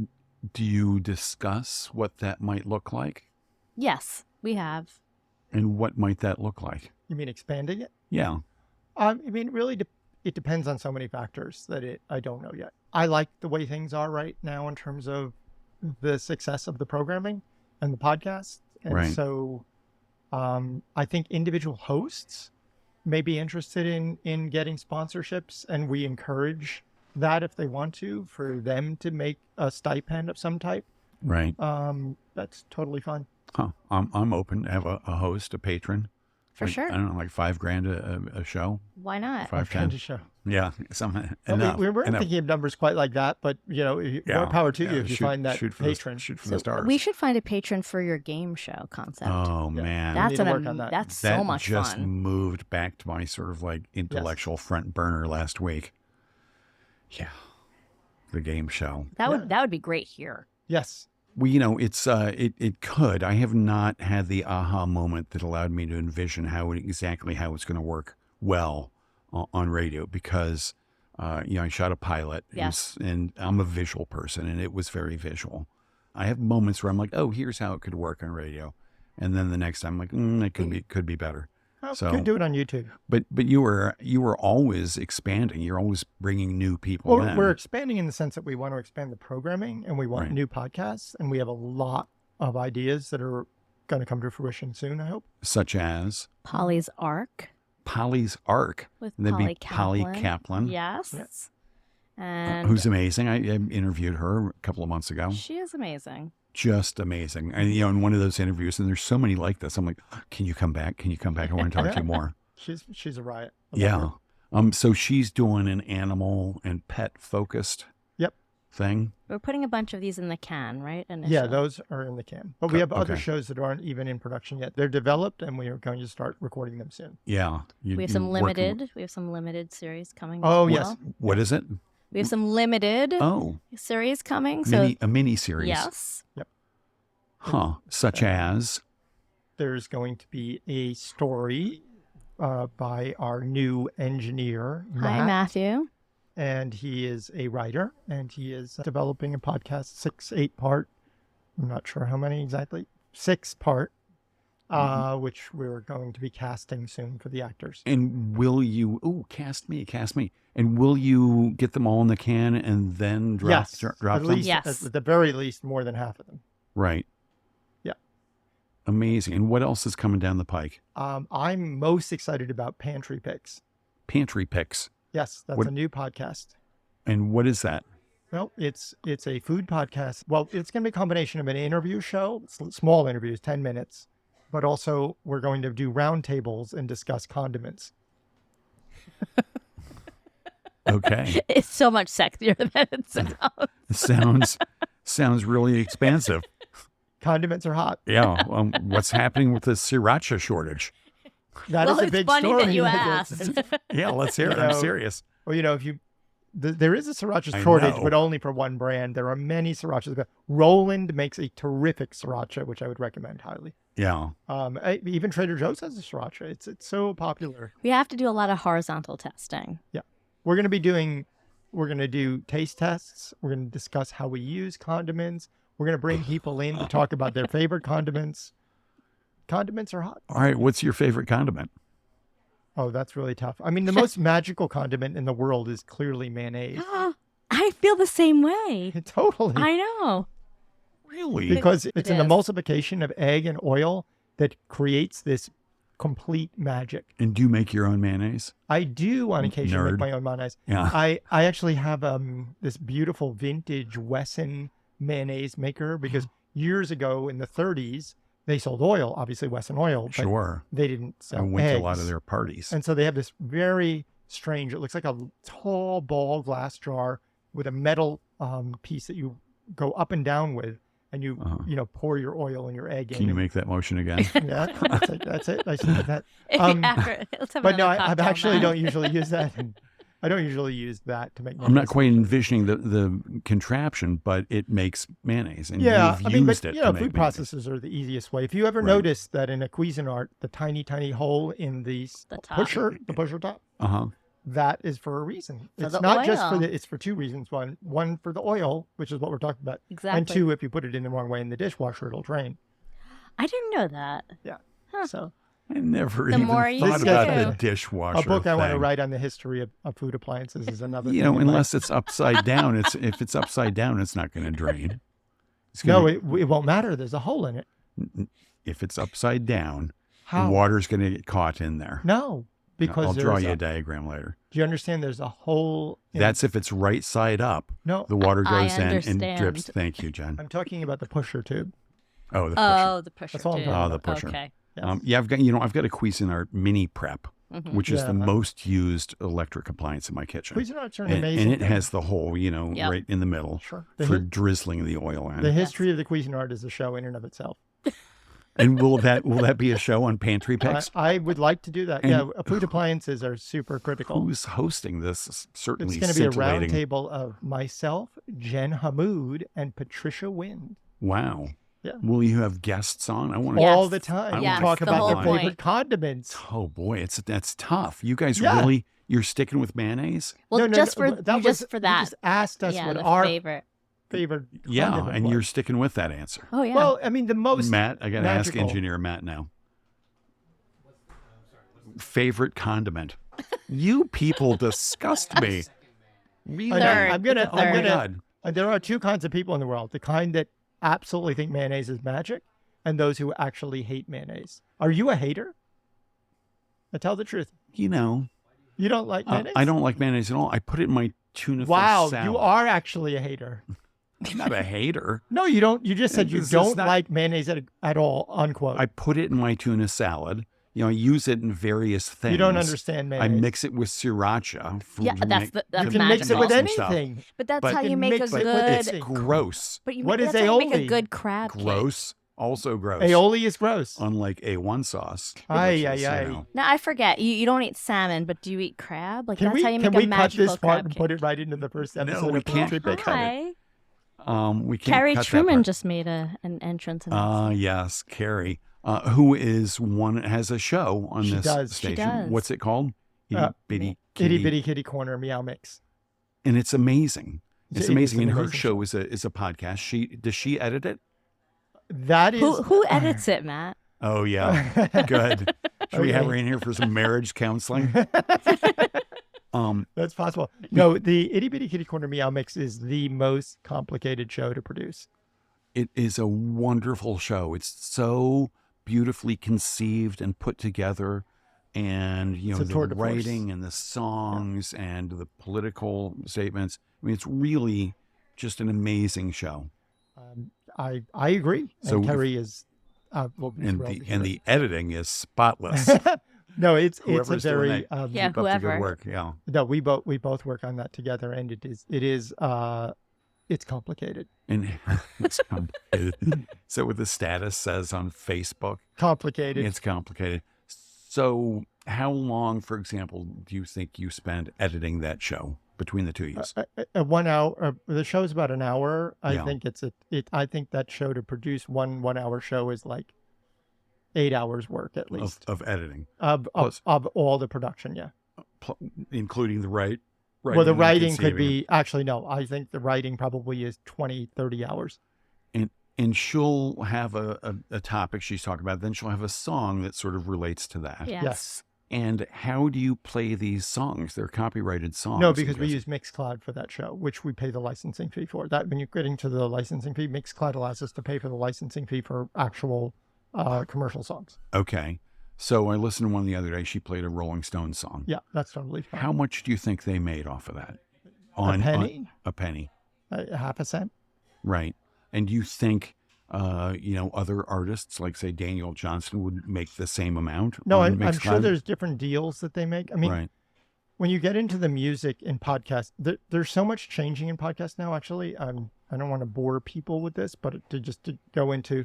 Speaker 1: do you discuss what that might look like?
Speaker 3: Yes, we have.
Speaker 1: And what might that look like?
Speaker 2: You mean expanding it?
Speaker 1: Yeah.
Speaker 2: I mean, really, it depends on so many factors that I don't know yet. I like the way things are right now in terms of the success of the programming and the podcast. And
Speaker 1: Right.
Speaker 2: so I think individual hosts may be interested in getting sponsorships, and we encourage that if they want to, for them to make a stipend of some type.
Speaker 1: Right.
Speaker 2: That's totally fine.
Speaker 1: Huh. I'm open to have a host, a patron.
Speaker 3: For
Speaker 1: Like,
Speaker 3: sure.
Speaker 1: I don't know, like $5,000 a show.
Speaker 3: Why not?
Speaker 1: Five,
Speaker 2: Kind
Speaker 1: 10.
Speaker 2: of show.
Speaker 1: Yeah. Something.
Speaker 2: Well,
Speaker 1: Enough.
Speaker 2: we weren't
Speaker 1: enough.
Speaker 2: thinking of numbers quite like that, but more
Speaker 1: Yeah.
Speaker 2: power to
Speaker 1: Yeah,
Speaker 2: you if you find that
Speaker 1: shoot for
Speaker 2: patron.
Speaker 1: shoot for
Speaker 3: So
Speaker 1: the stars.
Speaker 3: we should find a patron for your game show concept.
Speaker 1: Oh,
Speaker 2: Yeah.
Speaker 1: man.
Speaker 2: We
Speaker 3: that's
Speaker 2: need to work on that.
Speaker 3: That's
Speaker 1: That
Speaker 3: so much
Speaker 1: just
Speaker 3: fun.
Speaker 1: moved back to my sort of like intellectual front burner last week. Yeah. The game show.
Speaker 3: That would be great here.
Speaker 2: Yes.
Speaker 1: Well, it's it could. I have not had the aha moment that allowed me to envision exactly how it's going to work well on radio, because I shot a pilot.
Speaker 3: Yes.
Speaker 1: And I'm a visual person, and it was very visual. I have moments where I'm like, oh, here's how it could work on radio, and then the next time I'm like, it could be better.
Speaker 2: Well,
Speaker 1: So-
Speaker 2: you can do it on YouTube.
Speaker 1: But you were always expanding. You're always bringing new people in.
Speaker 2: We're expanding in the sense that we want to expand the programming, and we want
Speaker 1: Right.
Speaker 2: new podcasts, and we have a lot of ideas that are going to come to fruition soon, I hope.
Speaker 1: Such as
Speaker 3: Polly's Arc
Speaker 1: Polly's Arc.
Speaker 3: with
Speaker 1: That'd
Speaker 3: Polly
Speaker 1: be
Speaker 3: Kaplan.
Speaker 1: Polly Kaplan.
Speaker 3: Yes.
Speaker 2: Yeah.
Speaker 3: And
Speaker 1: Who's amazing. I interviewed her a couple of months ago.
Speaker 3: she is amazing.
Speaker 1: Just amazing. And, in one of those interviews, and there's so many like this, I'm like, can you come back? Can you come back? I want to talk to you more.
Speaker 2: She's a riot. I love
Speaker 1: Yeah.
Speaker 2: her.
Speaker 1: So she's doing an animal and pet focused
Speaker 2: Yep.
Speaker 1: thing.
Speaker 3: We're putting a bunch of these in the can, right?
Speaker 2: Yeah,
Speaker 3: Initially.
Speaker 2: those are in the can. But we have other
Speaker 1: Okay.
Speaker 2: shows that aren't even in production yet. They're developed, and we are going to start recording them soon.
Speaker 1: Yeah.
Speaker 3: We have some limited series coming.
Speaker 2: Oh,
Speaker 3: as
Speaker 2: yes.
Speaker 3: well.
Speaker 1: What is it?
Speaker 3: We have some limited
Speaker 1: Oh,
Speaker 3: series coming. So
Speaker 1: a mini series.
Speaker 3: yes,
Speaker 1: Huh. Such as.
Speaker 2: There's going to be a story by our new engineer,
Speaker 3: hi
Speaker 2: Matt.
Speaker 3: Matthew.
Speaker 2: And he is a writer, and he is developing a podcast, 8 part. I'm not sure how many exactly. 6 part, which we're going to be casting soon for the actors.
Speaker 1: And will you? Cast me. And will you get them all in the can and then drop
Speaker 2: Yes,
Speaker 1: drop
Speaker 2: at
Speaker 1: them?
Speaker 2: least,
Speaker 3: Yes.
Speaker 2: at the very least, more than half of them.
Speaker 1: Right.
Speaker 2: Yeah.
Speaker 1: Amazing. And what else is coming down the pike?
Speaker 2: I'm most excited about Pantry Picks.
Speaker 1: Pantry Picks.
Speaker 2: Yes, that's
Speaker 1: What-
Speaker 2: a new podcast.
Speaker 1: And what is that?
Speaker 2: Well, it's a food podcast. Well, it's going to be a combination of an interview show, small interviews, 10 minutes, but also we're going to do roundtables and discuss condiments.
Speaker 1: Okay.
Speaker 3: It's so much sexier than it sounds.
Speaker 1: sounds really expansive.
Speaker 2: Condiments are hot.
Speaker 1: Yeah. What's happening with the sriracha shortage?
Speaker 2: That is
Speaker 3: Well,
Speaker 2: a
Speaker 3: it's
Speaker 2: big
Speaker 3: funny
Speaker 2: story.
Speaker 3: that you
Speaker 2: It's-
Speaker 3: asked.
Speaker 1: Yeah, let's hear it.
Speaker 2: You
Speaker 1: I'm
Speaker 2: know,
Speaker 1: serious.
Speaker 2: Well, if you, there is a sriracha
Speaker 1: I
Speaker 2: shortage,
Speaker 1: know.
Speaker 2: but only for one brand. There are many srirachas. But Roland makes a terrific sriracha, which I would recommend highly.
Speaker 1: Yeah.
Speaker 2: Even Trader Joe's has a sriracha. It's so popular.
Speaker 3: We have to do a lot of horizontal testing.
Speaker 2: We're going to do taste tests. We're going to discuss how we use condiments. We're going to bring people in to talk about their favorite condiments. Condiments are hot.
Speaker 1: All right. What's your favorite condiment?
Speaker 2: Oh, that's really tough. I mean, the most magical condiment in the world is clearly mayonnaise.
Speaker 3: I feel the same way.
Speaker 2: Totally.
Speaker 3: I know.
Speaker 1: Really?
Speaker 2: Because it's an
Speaker 3: is.
Speaker 2: emulsification of egg and oil that creates this complete magic.
Speaker 1: And do you make your own mayonnaise?
Speaker 2: I do on occasion
Speaker 1: Nerd.
Speaker 2: make my own mayonnaise.
Speaker 1: Yeah.
Speaker 2: I actually have this beautiful vintage Wesson mayonnaise maker because years ago in the 30s, they sold oil, obviously Wesson oil, but
Speaker 1: Sure.
Speaker 2: they didn't sell
Speaker 1: I went to a lot
Speaker 2: eggs.
Speaker 1: of their parties.
Speaker 2: And so they have this very strange, it looks like a tall ball glass jar with a metal piece that you go up and down with, and you pour your oil and your egg in.
Speaker 1: Can you make that motion again?
Speaker 2: Yeah, that's it. I should do that.
Speaker 3: Let's have
Speaker 2: But no,
Speaker 3: another
Speaker 2: I
Speaker 3: cocktail,
Speaker 2: actually
Speaker 3: Matt.
Speaker 2: don't usually use that. I don't usually use that to make mayonnaise.
Speaker 1: I'm not quite envisioning the contraption, but it makes mayonnaise, and
Speaker 2: Yeah,
Speaker 1: you've
Speaker 2: I mean,
Speaker 1: used
Speaker 2: but
Speaker 1: it
Speaker 2: you
Speaker 1: to
Speaker 2: know,
Speaker 1: make
Speaker 2: food
Speaker 1: mayonnaise.
Speaker 2: processors are the easiest way. If you ever
Speaker 1: Right.
Speaker 2: notice that in a Cuisinart, the tiny hole in the
Speaker 3: top.
Speaker 2: pusher top,
Speaker 1: Uh-huh.
Speaker 2: that is for a reason.
Speaker 3: For
Speaker 2: It's
Speaker 3: the
Speaker 2: not just for
Speaker 3: oil.
Speaker 2: it's for two reasons. One for the oil, which is what we're talking about,
Speaker 3: Exactly.
Speaker 2: and two, if you put it in the wrong way in the dishwasher, it'll drain.
Speaker 3: I didn't know that.
Speaker 2: Yeah.
Speaker 3: Huh.
Speaker 2: So
Speaker 1: I never
Speaker 3: The
Speaker 1: even
Speaker 3: more you
Speaker 1: thought
Speaker 2: do.
Speaker 1: about
Speaker 3: This
Speaker 1: the
Speaker 3: guy-
Speaker 1: dishwasher
Speaker 2: a book I want to
Speaker 1: thing.
Speaker 2: write on the history of food appliances is another.
Speaker 1: You
Speaker 2: thing
Speaker 1: know,
Speaker 2: in my-
Speaker 1: unless it's upside down, if it's upside down, it's not going to drain. It's
Speaker 2: no,
Speaker 1: gonna,
Speaker 2: it won't matter. There's a hole in it.
Speaker 1: if it's upside down,
Speaker 2: How?
Speaker 1: the water's going to get caught in there.
Speaker 2: No, because
Speaker 1: I'll draw
Speaker 2: there's
Speaker 1: you a diagram later.
Speaker 2: Do you understand? There's a hole.
Speaker 1: That's if it's right side up.
Speaker 2: No.
Speaker 1: The water
Speaker 3: I
Speaker 1: goes in and
Speaker 3: understand.
Speaker 1: drips. Thank you, Jen.
Speaker 2: I'm talking about the pusher tube.
Speaker 1: Oh, the pusher.
Speaker 3: Oh, the pusher.
Speaker 2: That's all I'm
Speaker 3: too.
Speaker 2: talking
Speaker 1: Oh, the pusher.
Speaker 3: Okay.
Speaker 2: Yes.
Speaker 1: Yeah, I've got a Cuisinart Mini Prep,
Speaker 3: Mhm.
Speaker 1: which is
Speaker 2: Yeah.
Speaker 1: the most used electric appliance in my kitchen.
Speaker 2: Cuisinarts are an
Speaker 1: And,
Speaker 2: amazing.
Speaker 1: and it has the hole,
Speaker 3: Yep.
Speaker 1: right in the middle
Speaker 2: Sure.
Speaker 1: for drizzling the oil in.
Speaker 2: The history of the Cuisinart is a show in and of itself.
Speaker 1: And will that be a show on Pantry Picks?
Speaker 2: I would like to do that.
Speaker 1: And-
Speaker 2: Yeah, food appliances are super critical.
Speaker 1: Who's hosting this? It's certainly
Speaker 2: It's going to be a
Speaker 1: scintillating.
Speaker 2: round table of myself, Jen Hammoud, and Patricia Wind.
Speaker 1: Wow.
Speaker 2: Yeah.
Speaker 1: Will you have guests on? I want to.
Speaker 2: All
Speaker 3: Yes.
Speaker 2: the time.
Speaker 1: I
Speaker 2: We
Speaker 3: Yes,
Speaker 2: talk
Speaker 3: the
Speaker 2: about
Speaker 3: whole
Speaker 2: their favorite
Speaker 3: point.
Speaker 2: condiments.
Speaker 1: Oh boy, that's tough. You guys
Speaker 2: Yeah.
Speaker 1: really you're sticking with mayonnaise?
Speaker 3: Well,
Speaker 2: No,
Speaker 3: just
Speaker 2: no,
Speaker 3: for
Speaker 2: that was,
Speaker 3: just for
Speaker 2: you
Speaker 3: that.
Speaker 2: just asked us
Speaker 3: Yeah,
Speaker 2: what
Speaker 3: the
Speaker 2: our
Speaker 3: favorite.
Speaker 2: favorite
Speaker 1: Yeah,
Speaker 2: condiment
Speaker 1: and
Speaker 2: was.
Speaker 1: you're sticking with that answer.
Speaker 3: Oh yeah.
Speaker 2: Well, I mean, the most
Speaker 1: Matt, I got to ask
Speaker 2: magical.
Speaker 1: engineer Matt now. Favorite condiment? You people disgust me. Really?
Speaker 2: I know.
Speaker 3: Third.
Speaker 2: I'm gonna.
Speaker 3: It's a
Speaker 2: I'm
Speaker 3: third.
Speaker 2: gonna.
Speaker 1: God.
Speaker 2: There are two kinds of people in the world: the kind that absolutely think mayonnaise is magic, and those who actually hate mayonnaise. Are you a hater? I tell the truth.
Speaker 1: You know,
Speaker 2: You don't like mayonnaise?
Speaker 1: I don't like mayonnaise at all. I put it in my tuna fish
Speaker 2: Wow,
Speaker 1: salad.
Speaker 2: you are actually a hater.
Speaker 1: I'm not a hater.
Speaker 2: No, you don't. You just said you
Speaker 1: This is
Speaker 2: don't
Speaker 1: not-
Speaker 2: like mayonnaise at all. Unquote.
Speaker 1: I put it in my tuna salad. I use it in various things.
Speaker 2: You don't understand
Speaker 1: I
Speaker 2: mayonnaise.
Speaker 1: mix it with siracha.
Speaker 3: Yeah, that's
Speaker 2: You
Speaker 3: that's
Speaker 2: can mix it with
Speaker 3: magical.
Speaker 1: stuff.
Speaker 2: anything.
Speaker 3: But that's
Speaker 1: But
Speaker 3: how
Speaker 2: you
Speaker 3: you
Speaker 2: can
Speaker 3: make a
Speaker 2: mix it with
Speaker 3: good.
Speaker 2: anything.
Speaker 1: Gross.
Speaker 3: But you
Speaker 2: What
Speaker 3: that's
Speaker 2: is
Speaker 3: how you make a
Speaker 2: aioli?
Speaker 3: good crab cake.
Speaker 1: Gross. Also gross.
Speaker 2: Aioli is gross.
Speaker 1: Unlike A1 sauce.
Speaker 2: Ay,
Speaker 1: which
Speaker 2: ay,
Speaker 1: is,
Speaker 2: ay.
Speaker 3: Now I forget. You don't eat salmon, but do you eat crab? Like
Speaker 2: Can
Speaker 3: that's
Speaker 2: we
Speaker 3: how you
Speaker 2: can
Speaker 3: make
Speaker 2: we
Speaker 3: a
Speaker 2: cut
Speaker 3: magical
Speaker 2: this part
Speaker 3: crab
Speaker 2: and
Speaker 3: cake.
Speaker 2: put it right into the first episode?
Speaker 1: we
Speaker 2: of
Speaker 1: can't.
Speaker 2: Pantry Pick?
Speaker 3: Hi.
Speaker 1: We can't
Speaker 3: Carrie
Speaker 1: cut that
Speaker 3: Truman
Speaker 1: part.
Speaker 3: just made an entrance in
Speaker 1: Yes, Carrie, who has a show on
Speaker 2: She
Speaker 1: this
Speaker 2: does. She
Speaker 1: station.
Speaker 3: does.
Speaker 1: What's it called? Itty bitty
Speaker 2: Itty bitty kitty corner meow mix.
Speaker 1: and it's amazing. It's
Speaker 2: It's
Speaker 1: amazing.
Speaker 2: an
Speaker 1: And her
Speaker 2: amazing
Speaker 1: show is a podcast. Does she edit it?
Speaker 2: That is
Speaker 3: Who edits it, Matt?
Speaker 1: Oh yeah, good. Should we have
Speaker 2: Okay.
Speaker 1: her in here for some marriage counseling?
Speaker 2: That's possible. No, the Itty Bitty Kitty Corner Meow Mix is the most complicated show to produce.
Speaker 1: It is a wonderful show. It's so beautifully conceived and put together, and
Speaker 2: It's a
Speaker 1: the
Speaker 2: tour de force.
Speaker 1: writing and the songs and the political statements. I mean, it's really just an amazing show.
Speaker 2: I agree.
Speaker 1: So
Speaker 2: And
Speaker 1: if-
Speaker 2: Kerry is will be
Speaker 1: And
Speaker 2: thrilled
Speaker 1: the
Speaker 2: to
Speaker 1: and
Speaker 2: hear
Speaker 1: the editing is spotless.
Speaker 2: it. No, it's a
Speaker 1: Whoever's doing
Speaker 2: very
Speaker 1: that,
Speaker 3: Yeah,
Speaker 1: Keep up the good
Speaker 3: whoever.
Speaker 1: work. Yeah.
Speaker 2: no, we both work on that together, and it's complicated.
Speaker 1: And it's complicated. So what the status says on Facebook,
Speaker 2: Complicated.
Speaker 1: it's complicated. So how long, for example, do you think you spend editing that show between the two of you?
Speaker 2: A 1 hour. The show's about an hour. I
Speaker 1: Yeah.
Speaker 2: think I think that show to produce one hour show is like 8 hours work at least
Speaker 1: Of editing,
Speaker 2: of all the production. Yeah.
Speaker 1: including the writing.
Speaker 2: Well, the
Speaker 1: and
Speaker 2: writing could
Speaker 1: conceiving.
Speaker 2: be actually no. I think the writing probably is 20, 30 hours.
Speaker 1: And she'll have a topic she's talking about. Then she'll have a song that sort of relates to that.
Speaker 3: Yes.
Speaker 2: Yes.
Speaker 1: And how do you play these songs? They're copyrighted songs.
Speaker 2: No, because we use Mixcloud for that show, which we pay the licensing fee for. That when you're getting to the licensing fee, Mixcloud allows us to pay for the licensing fee for actual commercial songs.
Speaker 1: Okay. So I listened to one the other day. She played a Rolling Stones song.
Speaker 2: Yeah, that's totally fine.
Speaker 1: How much do you think they made off of that?
Speaker 2: A penny?
Speaker 1: A penny.
Speaker 2: Half a cent?
Speaker 1: Right. And do you think, other artists, like, say, Daniel Johnston, would make the same amount?
Speaker 2: No, I'm sure there's different deals that they make. I mean,
Speaker 1: right.
Speaker 2: When you get into the music in podcasts, there's so much changing in podcasts now, actually. I don't want to bore people with this, but to go into,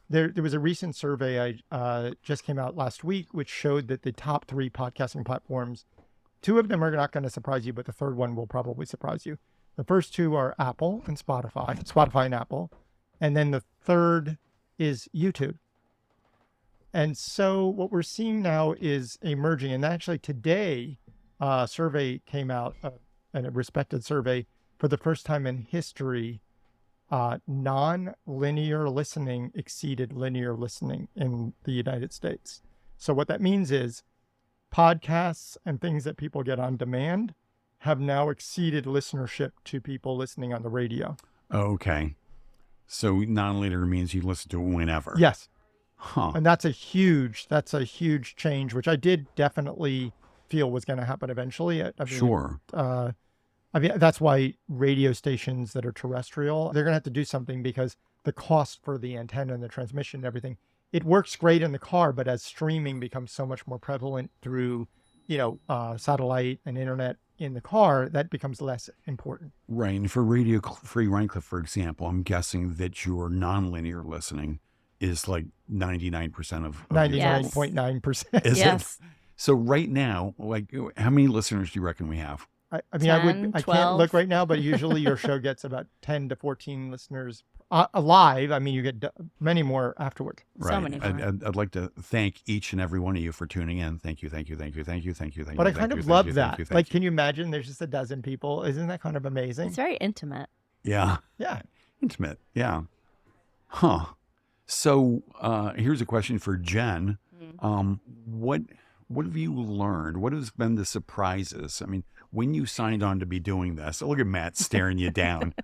Speaker 2: there was a recent survey I just came out last week, which showed that the top 3 podcasting platforms, 2 of them are not going to surprise you, but the third one will probably surprise you. The first 2 are Apple and Spotify and Apple. And then the third is YouTube. And so what we're seeing now is a merging. And actually today, a survey came out, and a respected survey, for the first time in history, non-linear listening exceeded linear listening in the United States. So what that means is podcasts and things that people get on demand have now exceeded listenership to people listening on the radio.
Speaker 1: Okay. So non-linear means you listen to it whenever.
Speaker 2: Yes.
Speaker 1: Huh.
Speaker 2: And that's a huge change, which I did definitely feel was going to happen eventually.
Speaker 1: Sure.
Speaker 2: That's why radio stations that are terrestrial, they're going to have to do something, because the cost for the antenna and the transmission and everything, it works great in the car, but as streaming becomes so much more prevalent through, satellite and internet in the car, that becomes less important.
Speaker 1: Right. And for Radio Free Rhinecliff, for example, I'm guessing that your nonlinear listening is like 99% of
Speaker 2: 99.9%.
Speaker 1: Is
Speaker 3: yes.
Speaker 1: it? So right now, like, how many listeners do you reckon we have?
Speaker 2: I
Speaker 3: 10,
Speaker 2: I
Speaker 3: 12.
Speaker 2: can't look right now, but usually your show gets about 10 to 14 listeners live. I mean, you get many more afterward.
Speaker 1: Right.
Speaker 3: So many more.
Speaker 1: I'd like to thank each and every one of you for tuning in. Thank you.
Speaker 2: But I kind of love that. Like, can you imagine there's just a dozen people? Isn't that kind of amazing?
Speaker 3: It's very intimate.
Speaker 1: Yeah.
Speaker 2: Yeah.
Speaker 1: Intimate. Yeah. Huh. So here's a question for Jen. What have you learned? What has been the surprises? I mean, when you signed on to be doing this, look at Matt staring you down.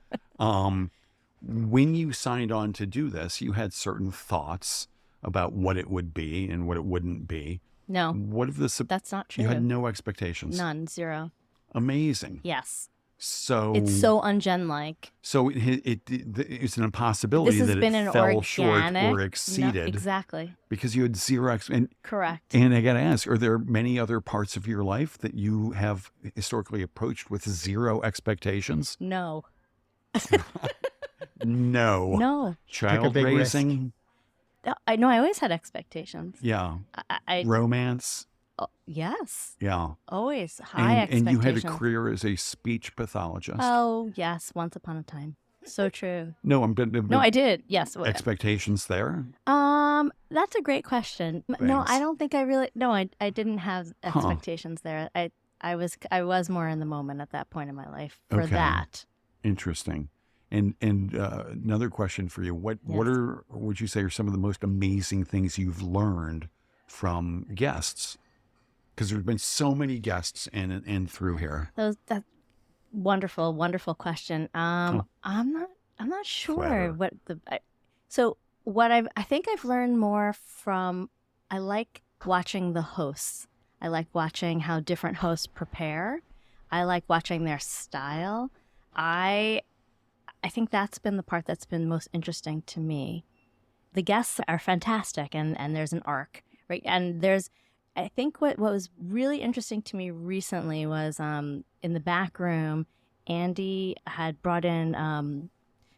Speaker 1: When you signed on to do this, you had certain thoughts about what it would be and what it wouldn't be.
Speaker 3: No.
Speaker 1: What if
Speaker 3: that's not true.
Speaker 1: You had no expectations?
Speaker 3: None. Zero.
Speaker 1: Amazing.
Speaker 3: Yes.
Speaker 1: So
Speaker 3: it's so un-Jen-like.
Speaker 1: So it's an impossibility
Speaker 3: that
Speaker 1: it fell short or exceeded.
Speaker 3: No, exactly.
Speaker 1: Because you had zero
Speaker 3: correct.
Speaker 1: And I got to ask, are there many other parts of your life that you have historically approached with zero expectations?
Speaker 3: No.
Speaker 1: No.
Speaker 3: No.
Speaker 1: Child raising?
Speaker 3: I know. I always had expectations.
Speaker 1: Yeah. Romance?
Speaker 3: Yes.
Speaker 1: Yeah.
Speaker 3: Always high expectations.
Speaker 1: And you had a career as a speech pathologist.
Speaker 3: Oh, yes. Once upon a time. So true.
Speaker 1: No,
Speaker 3: No, I did. Yes.
Speaker 1: Expectations there?
Speaker 3: That's a great question.
Speaker 1: Thanks.
Speaker 3: No, I don't think I really. No, I didn't have expectations there. I was more in the moment at that point in my life for that.
Speaker 1: Interesting. And another question for you: What would you say are some of the most amazing things you've learned from guests? Because there's been so many guests in and through here.
Speaker 3: That wonderful, wonderful question. I'm not sure I think I've learned more from. I like watching the hosts. I like watching how different hosts prepare. I like watching their style. I think that's been the part that's been most interesting to me. The guests are fantastic, and there's an arc, right? And I think what was really interesting to me recently was in the back room, Andy had brought in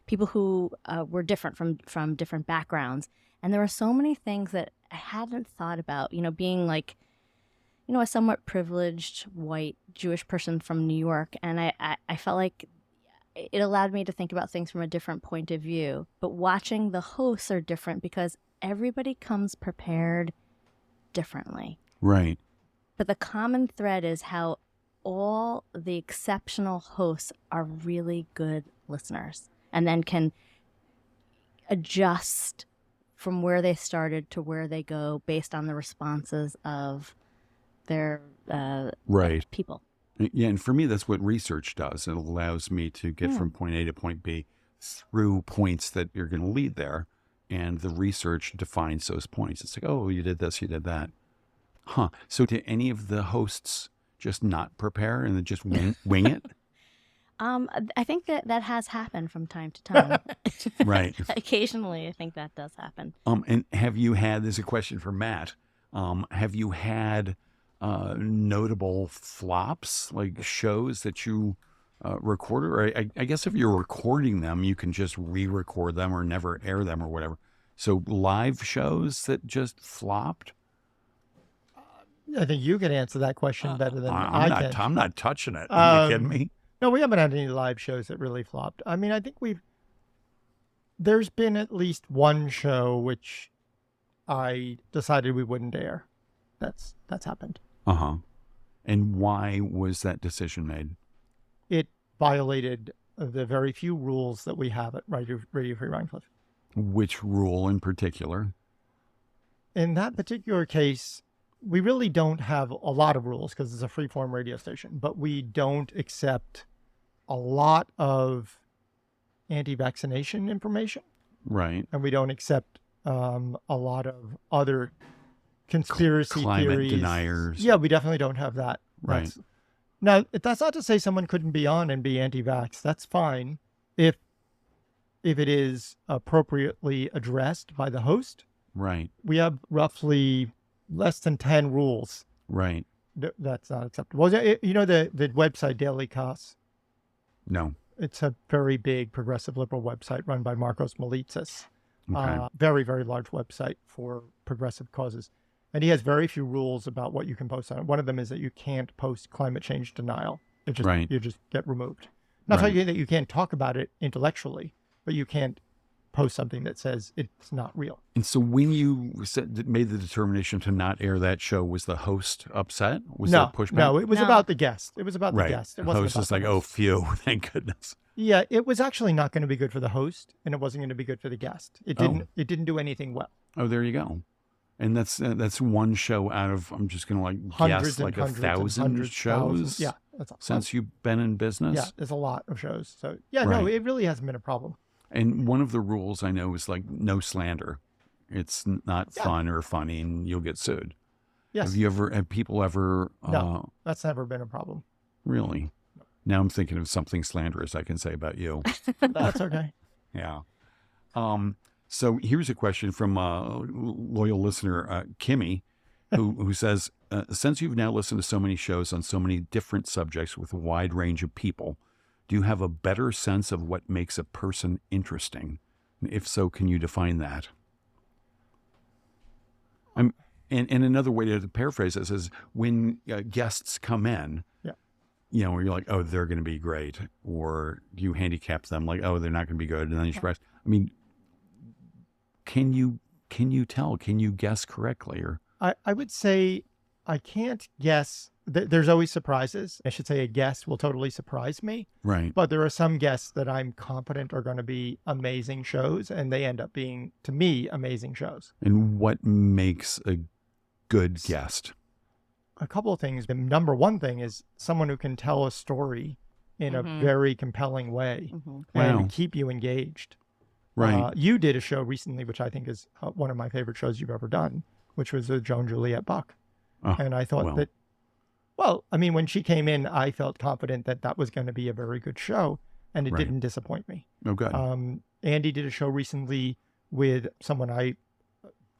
Speaker 3: people who were different from different backgrounds. And there were so many things that I hadn't thought about, being like, a somewhat privileged white Jewish person from New York. And I felt like it allowed me to think about things from a different point of view. But watching the hosts are different because everybody comes prepared differently.
Speaker 1: Right.
Speaker 3: But the common thread is how all the exceptional hosts are really good listeners and then can adjust from where they started to where they go based on the responses of their
Speaker 1: Right.
Speaker 3: people.
Speaker 1: Yeah, and for me, that's what research does. It allows me to get from point A to point B through points that you're going to lead there. And the research defines those points. It's like, oh, you did this, you did that. Huh. So do any of the hosts just not prepare and then just wing it?
Speaker 3: I think that has happened from time to time.
Speaker 1: Right.
Speaker 3: Occasionally, I think that does happen.
Speaker 1: And have you had, there's a question for Matt, have you had notable flops, like shows that you recorded? Or I guess if you're recording them, you can just re-record them or never air them or whatever. So live shows that just flopped?
Speaker 2: I think you can answer that question better than I can.
Speaker 1: I'm not touching it. Are you kidding me?
Speaker 2: No, we haven't had any live shows that really flopped. I mean, I think there's been at least one show which I decided we wouldn't air. That's happened.
Speaker 1: Uh-huh. And why was that decision made?
Speaker 2: It violated the very few rules that we have at Radio Free Rhinecliff.
Speaker 1: Which rule in particular?
Speaker 2: In that particular case, we really don't have a lot of rules because it's a free-form radio station, but we don't accept a lot of anti-vaccination information.
Speaker 1: Right.
Speaker 2: And we don't accept a lot of other conspiracy
Speaker 1: Climate
Speaker 2: theories.
Speaker 1: deniers.
Speaker 2: Yeah, we definitely don't have that.
Speaker 1: Right.
Speaker 2: Now, that's not to say someone couldn't be on and be anti-vax. That's fine if it is appropriately addressed by the host.
Speaker 1: Right.
Speaker 2: We have roughly less than 10 rules.
Speaker 1: Right.
Speaker 2: That's not acceptable. You know the website Daily Kos?
Speaker 1: No.
Speaker 2: It's a very big progressive liberal website run by Marcos Melitsas.
Speaker 1: Okay.
Speaker 2: Very, very large website for progressive causes. And he has very few rules about what you can post on it. One of them is that you can't post climate change denial. You just get removed. Not saying that you can't talk about it intellectually, but you can't post something that says it's not real.
Speaker 1: And so when you made the determination to not air that show, was the host upset? Was there pushback?
Speaker 2: No, it was about the guest. It was about the guest. It
Speaker 1: The
Speaker 2: wasn't
Speaker 1: host
Speaker 2: about
Speaker 1: is
Speaker 2: the
Speaker 1: like,
Speaker 2: host.
Speaker 1: oh, phew, thank goodness.
Speaker 2: Yeah, it was actually not going to be good for the host, and it wasn't going to be good for the guest. It didn't do anything well.
Speaker 1: Oh, there you go. And that's one show out of, I'm just going to
Speaker 2: Hundreds
Speaker 1: guess,
Speaker 2: and
Speaker 1: like
Speaker 2: hundreds and
Speaker 1: 1,000
Speaker 2: hundreds,
Speaker 1: shows?
Speaker 2: thousands. Yeah, that's a lot.
Speaker 1: Since you've been in business?
Speaker 2: Yeah, there's a lot of shows. So yeah, no, it really hasn't been a problem.
Speaker 1: And one of the rules I know is no slander. It's not fun or funny, and you'll get sued.
Speaker 2: Yes.
Speaker 1: Have people ever?
Speaker 2: No, that's never been a problem.
Speaker 1: Really? Now I'm thinking of something slanderous I can say about you.
Speaker 2: That's okay.
Speaker 1: Yeah. So here's a question from a loyal listener, Kimmy, who says, since you've now listened to so many shows on so many different subjects with a wide range of people, do you have a better sense of what makes a person interesting? If so, can you define that? And another way to paraphrase this is when guests come in, where you're like, oh, they're going to be great. Or you handicap them like, oh, they're not going to be good. And then you surprise. I mean, can you tell? Can you guess correctly? Or
Speaker 2: I would say I can't guess. There's always surprises. I should say a guest will totally surprise me.
Speaker 1: Right.
Speaker 2: But there are some guests that I'm confident are going to be amazing shows, and they end up being, to me, amazing shows.
Speaker 1: And what makes a good guest?
Speaker 2: A couple of things. The number one thing is someone who can tell a story in a very compelling way and keep you engaged.
Speaker 1: Right.
Speaker 2: You did a show recently, which I think is one of my favorite shows you've ever done, which was the Joan Juliet Buck. And I thought that, when she came in, I felt confident that was going to be a very good show, and it didn't disappoint me.
Speaker 1: Oh, good.
Speaker 2: Andy did a show recently with someone I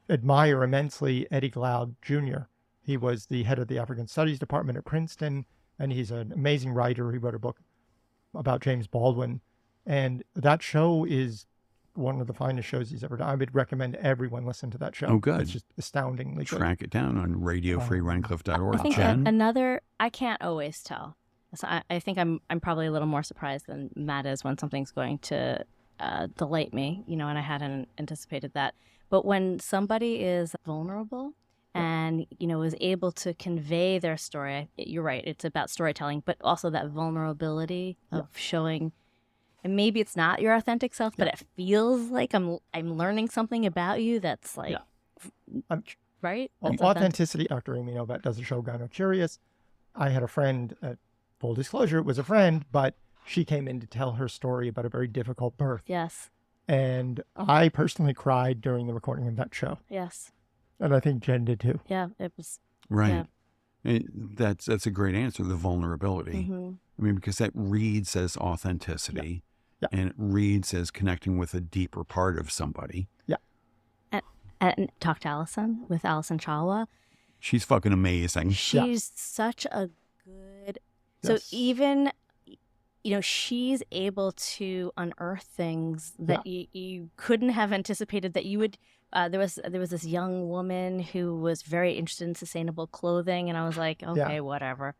Speaker 2: admire immensely, Eddie Glaude Jr. He was the head of the African Studies Department at Princeton, and he's an amazing writer. He wrote a book about James Baldwin, and that show is one of the finest shows he's ever done. I would recommend everyone listen to that show.
Speaker 1: Oh, good.
Speaker 2: It's just astoundingly good.
Speaker 1: Track it down on radiofreerhinecliff.org.
Speaker 3: I think
Speaker 1: Jen?
Speaker 3: I can't always tell. So I think I'm probably a little more surprised than Matt is when something's going to delight me, and I hadn't anticipated that. But when somebody is vulnerable and, is able to convey their story, you're right, it's about storytelling, but also that vulnerability of showing. And maybe it's not your authentic self, but it feels like I'm learning something about you that's like right?
Speaker 2: Well,
Speaker 3: That's
Speaker 2: authenticity. Dr. Amy Novak does a show, Gyno Curious. I had a friend, full disclosure, it was a friend, but she came in to tell her story about a very difficult birth.
Speaker 3: Yes.
Speaker 2: And I personally cried during the recording of that show.
Speaker 3: Yes.
Speaker 2: And I think Jen did too.
Speaker 3: Yeah. It was.
Speaker 1: Right.
Speaker 3: Yeah.
Speaker 1: That's a great answer, the vulnerability.
Speaker 3: Mm-hmm.
Speaker 1: I mean, because that reads as authenticity
Speaker 2: Yeah.
Speaker 1: and it reads as connecting with a deeper part of somebody.
Speaker 2: Yeah.
Speaker 3: And talk to Allison with Allison Chalwa.
Speaker 1: She's fucking amazing.
Speaker 3: She's such a good. So
Speaker 2: Yes.
Speaker 3: even, she's able to unearth things that you couldn't have anticipated that you would. There was this young woman who was very interested in sustainable clothing, and I was like, okay, whatever.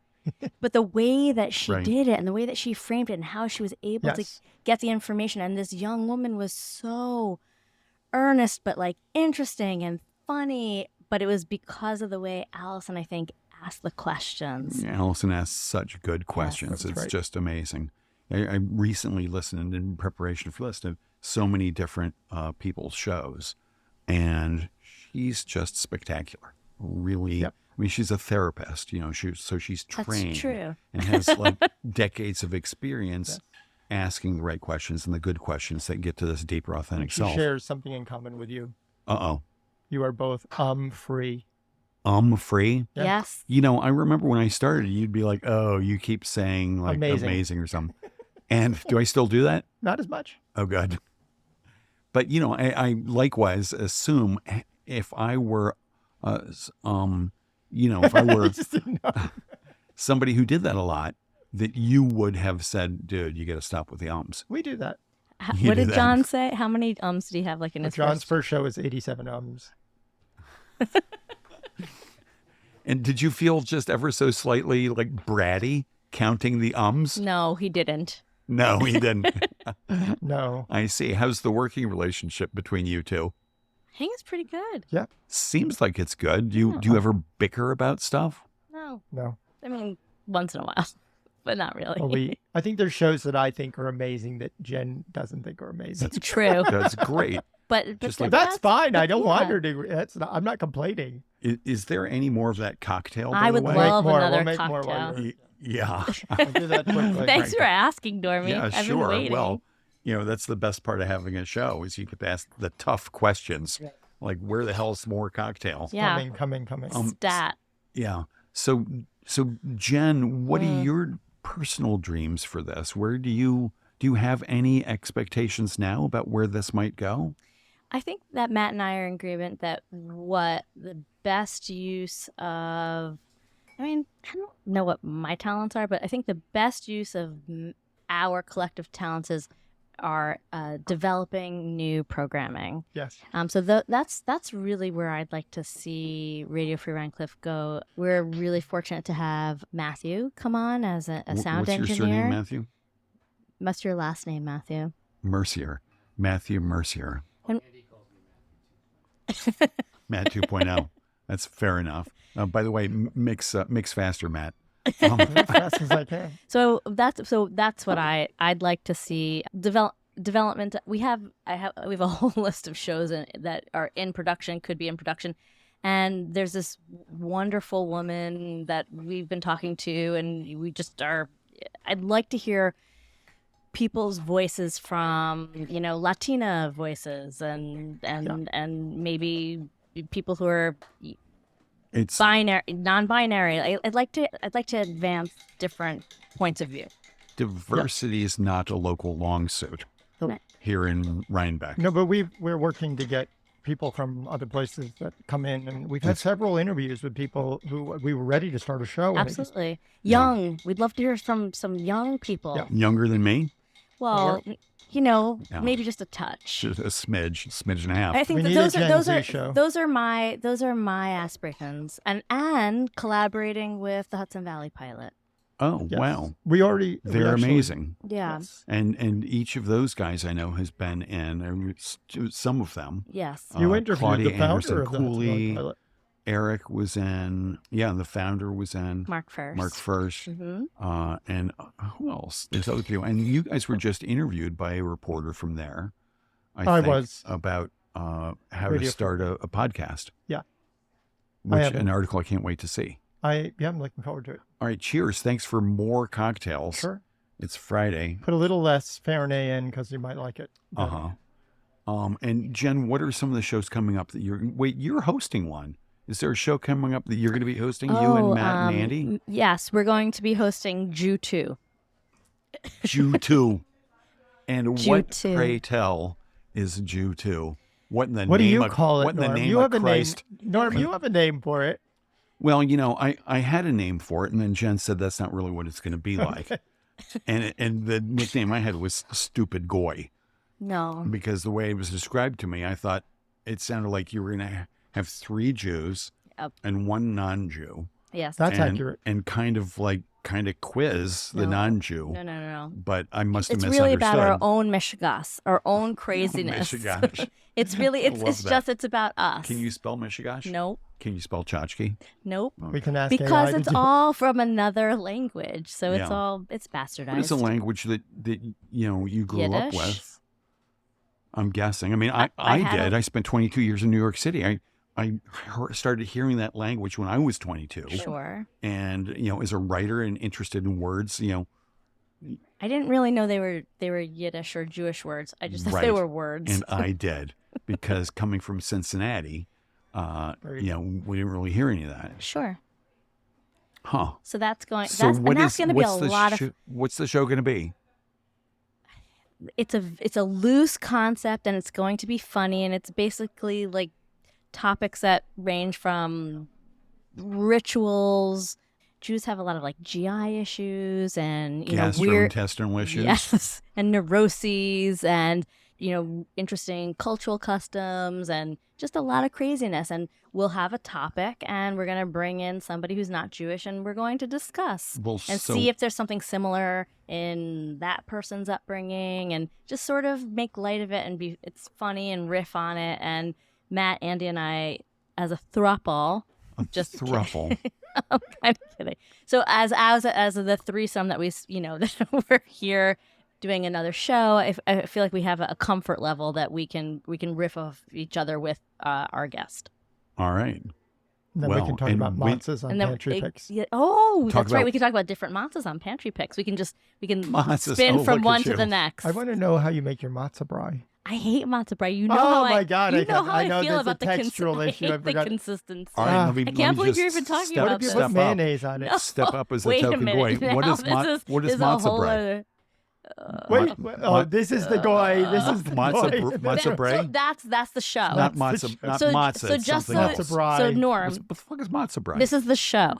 Speaker 3: But the way that she
Speaker 1: Right.
Speaker 3: did it and the way that she framed it and how she was able to
Speaker 2: Yes.
Speaker 3: get the information, and this young woman was so earnest but like interesting and funny, but it was because of the way Allison, I think, asked the questions.
Speaker 1: Allison asks such good questions.
Speaker 2: that's
Speaker 1: It's
Speaker 2: right.
Speaker 1: just amazing. I recently listened in preparation for this to so many different people's shows, and she's just spectacular. Really,
Speaker 2: Yep.
Speaker 1: I mean, she's a therapist, she's trained
Speaker 3: That's true.
Speaker 1: and has like decades of experience asking the right questions and the good questions that get to this deeper, authentic
Speaker 2: She
Speaker 1: self.
Speaker 2: shares something in common with you.
Speaker 1: Uh-oh.
Speaker 2: You are both free.
Speaker 1: Free?
Speaker 2: Yeah.
Speaker 3: Yes.
Speaker 1: I remember when I started, you'd be like, oh, you keep saying like amazing or something. And do I still do that?
Speaker 2: Not as much.
Speaker 1: Oh, God. But, I likewise assume if I were, if I were
Speaker 2: Just didn't know.
Speaker 1: somebody who did that a lot, that you would have said, dude, you got to stop with the ums.
Speaker 2: We do that.
Speaker 1: You
Speaker 3: What
Speaker 1: do
Speaker 3: did
Speaker 1: that.
Speaker 3: John say? How many ums did he have like in his
Speaker 2: John's
Speaker 3: first?
Speaker 2: first show is 87 ums.
Speaker 1: And did you feel just ever so slightly like bratty counting the ums?
Speaker 3: No, he didn't.
Speaker 1: No, he didn't.
Speaker 2: No.
Speaker 1: I see. How's the working relationship between you two?
Speaker 3: I think it's pretty good.
Speaker 1: Seems like it's good. Do you ever bicker about stuff?
Speaker 3: No,
Speaker 2: No.
Speaker 3: I mean once in a while, but not really.
Speaker 2: Well, I think there's shows that I think are amazing that Jen doesn't think are amazing.
Speaker 3: True,
Speaker 1: That's great.
Speaker 3: but
Speaker 1: Just
Speaker 2: But
Speaker 1: like-
Speaker 2: that's fine. I don't
Speaker 3: yeah.
Speaker 2: want her to. I'm not complaining.
Speaker 1: Is there any more of that cocktail, by
Speaker 3: I
Speaker 1: the
Speaker 3: would
Speaker 1: way?
Speaker 3: love
Speaker 2: We'll
Speaker 3: another
Speaker 2: make more
Speaker 3: cocktail.
Speaker 2: while you're-
Speaker 1: Yeah.
Speaker 2: I'll do that quickly.
Speaker 3: Thanks for asking, Dormy.
Speaker 1: Yeah,
Speaker 3: I've been
Speaker 1: sure.
Speaker 3: waiting.
Speaker 1: Well, that's the best part of having a show is you get to ask the tough questions. Like, where the hell's more cocktail?
Speaker 3: yeah,
Speaker 2: Coming.
Speaker 3: stat.
Speaker 1: Yeah. So Jen, what
Speaker 3: Mm.
Speaker 1: are your personal dreams for this? Where do you have any expectations now about where this might go?
Speaker 3: I think that Matt and I are in agreement that what the best use of, I don't know what my talents are, but I think the best use of our collective talents are developing new programming.
Speaker 2: Yes.
Speaker 3: So that's really where I'd like to see Radio Free Rhinecliff go. We're really fortunate to have Matthew come on as a sound
Speaker 1: What's
Speaker 3: engineer.
Speaker 1: your surname, Matthew?
Speaker 3: What's your last name, Matthew?
Speaker 1: Mercier. Matthew Mercier.
Speaker 3: And-
Speaker 1: Matt 2.0. That's fair enough. By the way, mix faster, Matt.
Speaker 2: As fast as I can.
Speaker 3: So that's what I'd like to see development. We have a whole list of shows that are in production, could be in production, and there's this wonderful woman that we've been talking to, and we just are. I'd like to hear people's voices from Latina voices and maybe people who are
Speaker 1: It's
Speaker 3: non-binary. I'd like to advance different points of view.
Speaker 1: diversity is not a local long suit
Speaker 2: No.
Speaker 1: here in Rhinebeck.
Speaker 2: No, but we're working to get people from other places that come in, and we've had several interviews with people who we were ready to start a show. and it just-
Speaker 3: Absolutely. Young. We'd love to hear from some young people.
Speaker 2: Yeah.
Speaker 1: Younger than me,
Speaker 3: Well,
Speaker 1: Yeah.
Speaker 3: maybe just a touch.
Speaker 1: just a smidge and a half.
Speaker 3: I think
Speaker 2: We
Speaker 3: that
Speaker 2: need a
Speaker 3: those
Speaker 2: Gen
Speaker 3: are
Speaker 2: Z show.
Speaker 3: those are my aspirations, and collaborating with the Hudson Valley Pilot.
Speaker 1: Oh,
Speaker 2: Yes.
Speaker 1: wow.
Speaker 2: We already. we
Speaker 1: They're
Speaker 2: actually-
Speaker 1: amazing.
Speaker 3: Yeah.
Speaker 2: Yes.
Speaker 1: And each of those guys I know has been in, some of them.
Speaker 3: Yes.
Speaker 2: You interviewed
Speaker 1: Claudia
Speaker 2: the founder
Speaker 1: Anderson
Speaker 2: of the Hudson Valley
Speaker 1: Cooley,
Speaker 2: Pilot.
Speaker 1: Eric was in, the founder was in,
Speaker 3: Mark First.
Speaker 1: Mark First,
Speaker 3: Mm-hmm.
Speaker 1: and who else? There's other people. And you guys were just interviewed by a reporter from there,
Speaker 2: I
Speaker 1: think,
Speaker 2: was.
Speaker 1: about how
Speaker 2: Radio
Speaker 1: to start a podcast.
Speaker 2: Yeah.
Speaker 1: which an article I can't wait to see.
Speaker 2: I'm looking forward to it.
Speaker 1: All right, cheers. Thanks for more cocktails.
Speaker 2: Sure.
Speaker 1: It's Friday.
Speaker 2: Put a little less Fernet in because you might like it.
Speaker 1: And Jen, what are some of the shows coming up that you're hosting one? Is there a show coming up that you're going to be hosting, you and Matt and Andy?
Speaker 3: Yes, we're going to be hosting Jew 2.
Speaker 1: Jew 2. And
Speaker 3: Jew
Speaker 1: what,
Speaker 3: 2.
Speaker 1: pray tell, is Jew 2? What
Speaker 2: do you call it, Norm?
Speaker 1: You have Christ?
Speaker 2: Norm, you have a name for it.
Speaker 1: Well, I had a name for it, and then Jen said that's not really what it's going to be like. And the nickname I had was Stupid Goy.
Speaker 3: No.
Speaker 1: Because the way it was described to me, I thought it sounded like you were going to have 3 Jews and 1 non-Jew.
Speaker 3: Yes.
Speaker 2: That's accurate.
Speaker 1: And kind of quiz the non-Jew.
Speaker 3: No.
Speaker 1: But I must have
Speaker 3: It's
Speaker 1: misunderstood.
Speaker 3: really about our own mishigas, our own craziness.
Speaker 1: Mishigash.
Speaker 3: It's about us.
Speaker 1: Can you spell Mishigash?
Speaker 3: Nope.
Speaker 1: Can you spell tchotchke?
Speaker 3: Nope.
Speaker 2: We can ask
Speaker 3: because
Speaker 2: AI
Speaker 3: it's
Speaker 2: to do
Speaker 3: all from another language, so
Speaker 1: Yeah.
Speaker 3: it's bastardized.
Speaker 1: But it's a language that you grew up
Speaker 3: Yiddish?
Speaker 1: with. I'm guessing. I mean, I
Speaker 3: had
Speaker 1: did. I spent 22 years in New York City. I started hearing that language when I was 22.
Speaker 3: Sure.
Speaker 1: And as a writer and interested in words,
Speaker 3: I didn't really know they were Yiddish or Jewish words. I just thought they were words.
Speaker 1: And I did, because coming from Cincinnati, we didn't really hear any of that.
Speaker 3: Sure.
Speaker 1: Huh.
Speaker 3: So that's going.
Speaker 1: So
Speaker 3: that's going to be a lot of.
Speaker 1: What's the show going to be?
Speaker 3: It's a loose concept, and it's going to be funny, and it's basically like topics that range from rituals. Jews have a lot of GI issues and weird
Speaker 1: gastrointestinal issues.
Speaker 3: Yes, and neuroses and interesting cultural customs and just a lot of craziness. And we'll have a topic, and we're going to bring in somebody who's not Jewish, and we're going to discuss see if there's something similar in that person's upbringing, and just sort of make light of it, and it's funny and riff on it. And Matt, Andy, and I, as a throuple, just
Speaker 1: thruple.
Speaker 3: I'm kind of kidding. So as the threesome that that we're here doing another show, I feel like we have a comfort level that we can riff off each other with our guest.
Speaker 1: All right.
Speaker 2: And then we can talk about matzahs on Pantry Picks.
Speaker 3: That's right. We can talk about different matzahs on Pantry Picks. We can
Speaker 1: matzahs,
Speaker 3: spin from one to the next.
Speaker 2: I want to know how you make your matzah brie.
Speaker 3: I hate matzah brie. You know how
Speaker 2: my God!
Speaker 3: I know
Speaker 2: that's
Speaker 3: about
Speaker 2: a textural issue.
Speaker 3: I hate the consistency.
Speaker 1: All right,
Speaker 3: I can't believe you're even talking about this.
Speaker 2: Put mayonnaise on it.
Speaker 3: No.
Speaker 1: Step up as a
Speaker 3: Wait
Speaker 1: token
Speaker 3: minute.
Speaker 1: goy. What is matzah brie?
Speaker 2: This is the goy. This is the
Speaker 1: matzah brie.
Speaker 3: So that's the show.
Speaker 1: Not matzah. Not matzah.
Speaker 3: So just
Speaker 1: else.
Speaker 3: so Norm.
Speaker 1: What the fuck is matzah brie?
Speaker 3: This is the show.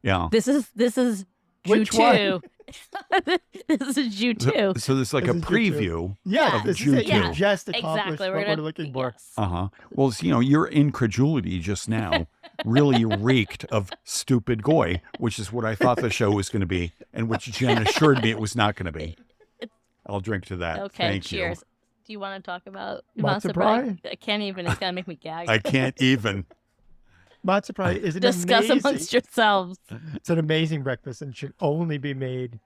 Speaker 1: Yeah.
Speaker 3: This is Jew 2. This is Jew 2.
Speaker 1: So this is like a preview.
Speaker 2: Yeah,
Speaker 1: of
Speaker 2: this
Speaker 1: Jew
Speaker 2: is
Speaker 1: 2.
Speaker 2: it. You just accomplished
Speaker 3: Exactly.
Speaker 2: what we're looking for.
Speaker 3: Yes.
Speaker 1: Well, your incredulity just now really reeked of stupid goy, which is what I thought the show was going to be, and which Jen assured me it was not going to be. I'll drink to that.
Speaker 3: Okay,
Speaker 1: Thank
Speaker 3: cheers.
Speaker 1: you.
Speaker 3: Do you want to talk about
Speaker 2: Matzah brie?
Speaker 3: I can't even. It's going to make me gag.
Speaker 1: I can't even.
Speaker 2: Matzah brie is
Speaker 3: Discuss amongst yourselves.
Speaker 2: It's an amazing breakfast and should only be made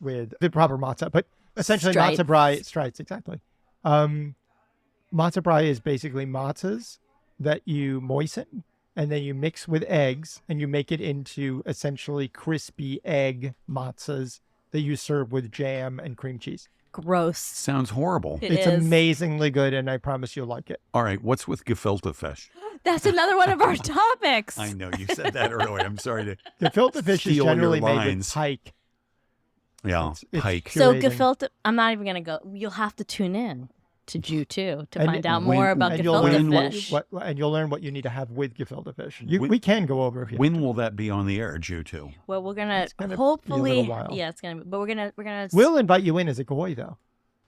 Speaker 2: with the proper matzah. But essentially,
Speaker 3: Stripe.
Speaker 2: matzah brie, stripes, exactly. Matzah brie is basically matzahs that you moisten and then you mix with eggs and you make it into essentially crispy egg matzahs that you serve with jam and cream cheese.
Speaker 3: Gross.
Speaker 1: Sounds horrible.
Speaker 2: It's amazingly good, and I promise you'll like it.
Speaker 1: All right, what's with gefilte fish?
Speaker 3: That's another one of our topics.
Speaker 1: I know you said that earlier. I'm sorry to
Speaker 2: Gefilte fish is
Speaker 1: steal your
Speaker 2: generally made with
Speaker 1: lines.
Speaker 2: pike.
Speaker 1: Yeah,
Speaker 2: It's
Speaker 1: pike.
Speaker 3: So
Speaker 2: curating.
Speaker 3: gefilte, I'm not even going to go. You'll have to tune in to Jew 2 to
Speaker 2: And
Speaker 3: find out
Speaker 1: when-
Speaker 3: more about
Speaker 2: And you'll
Speaker 3: gefilte
Speaker 2: learn
Speaker 3: fish.
Speaker 2: and you'll learn what you need to have with gefilte fish.
Speaker 1: When-
Speaker 2: We can go over here.
Speaker 1: When will that be on the air, Jew 2?
Speaker 3: Well, we're gonna
Speaker 2: It's gonna be a
Speaker 3: hopefully,
Speaker 2: little while.
Speaker 3: yeah, it's gonna. But we're gonna.
Speaker 2: We'll invite you in as a goy, though.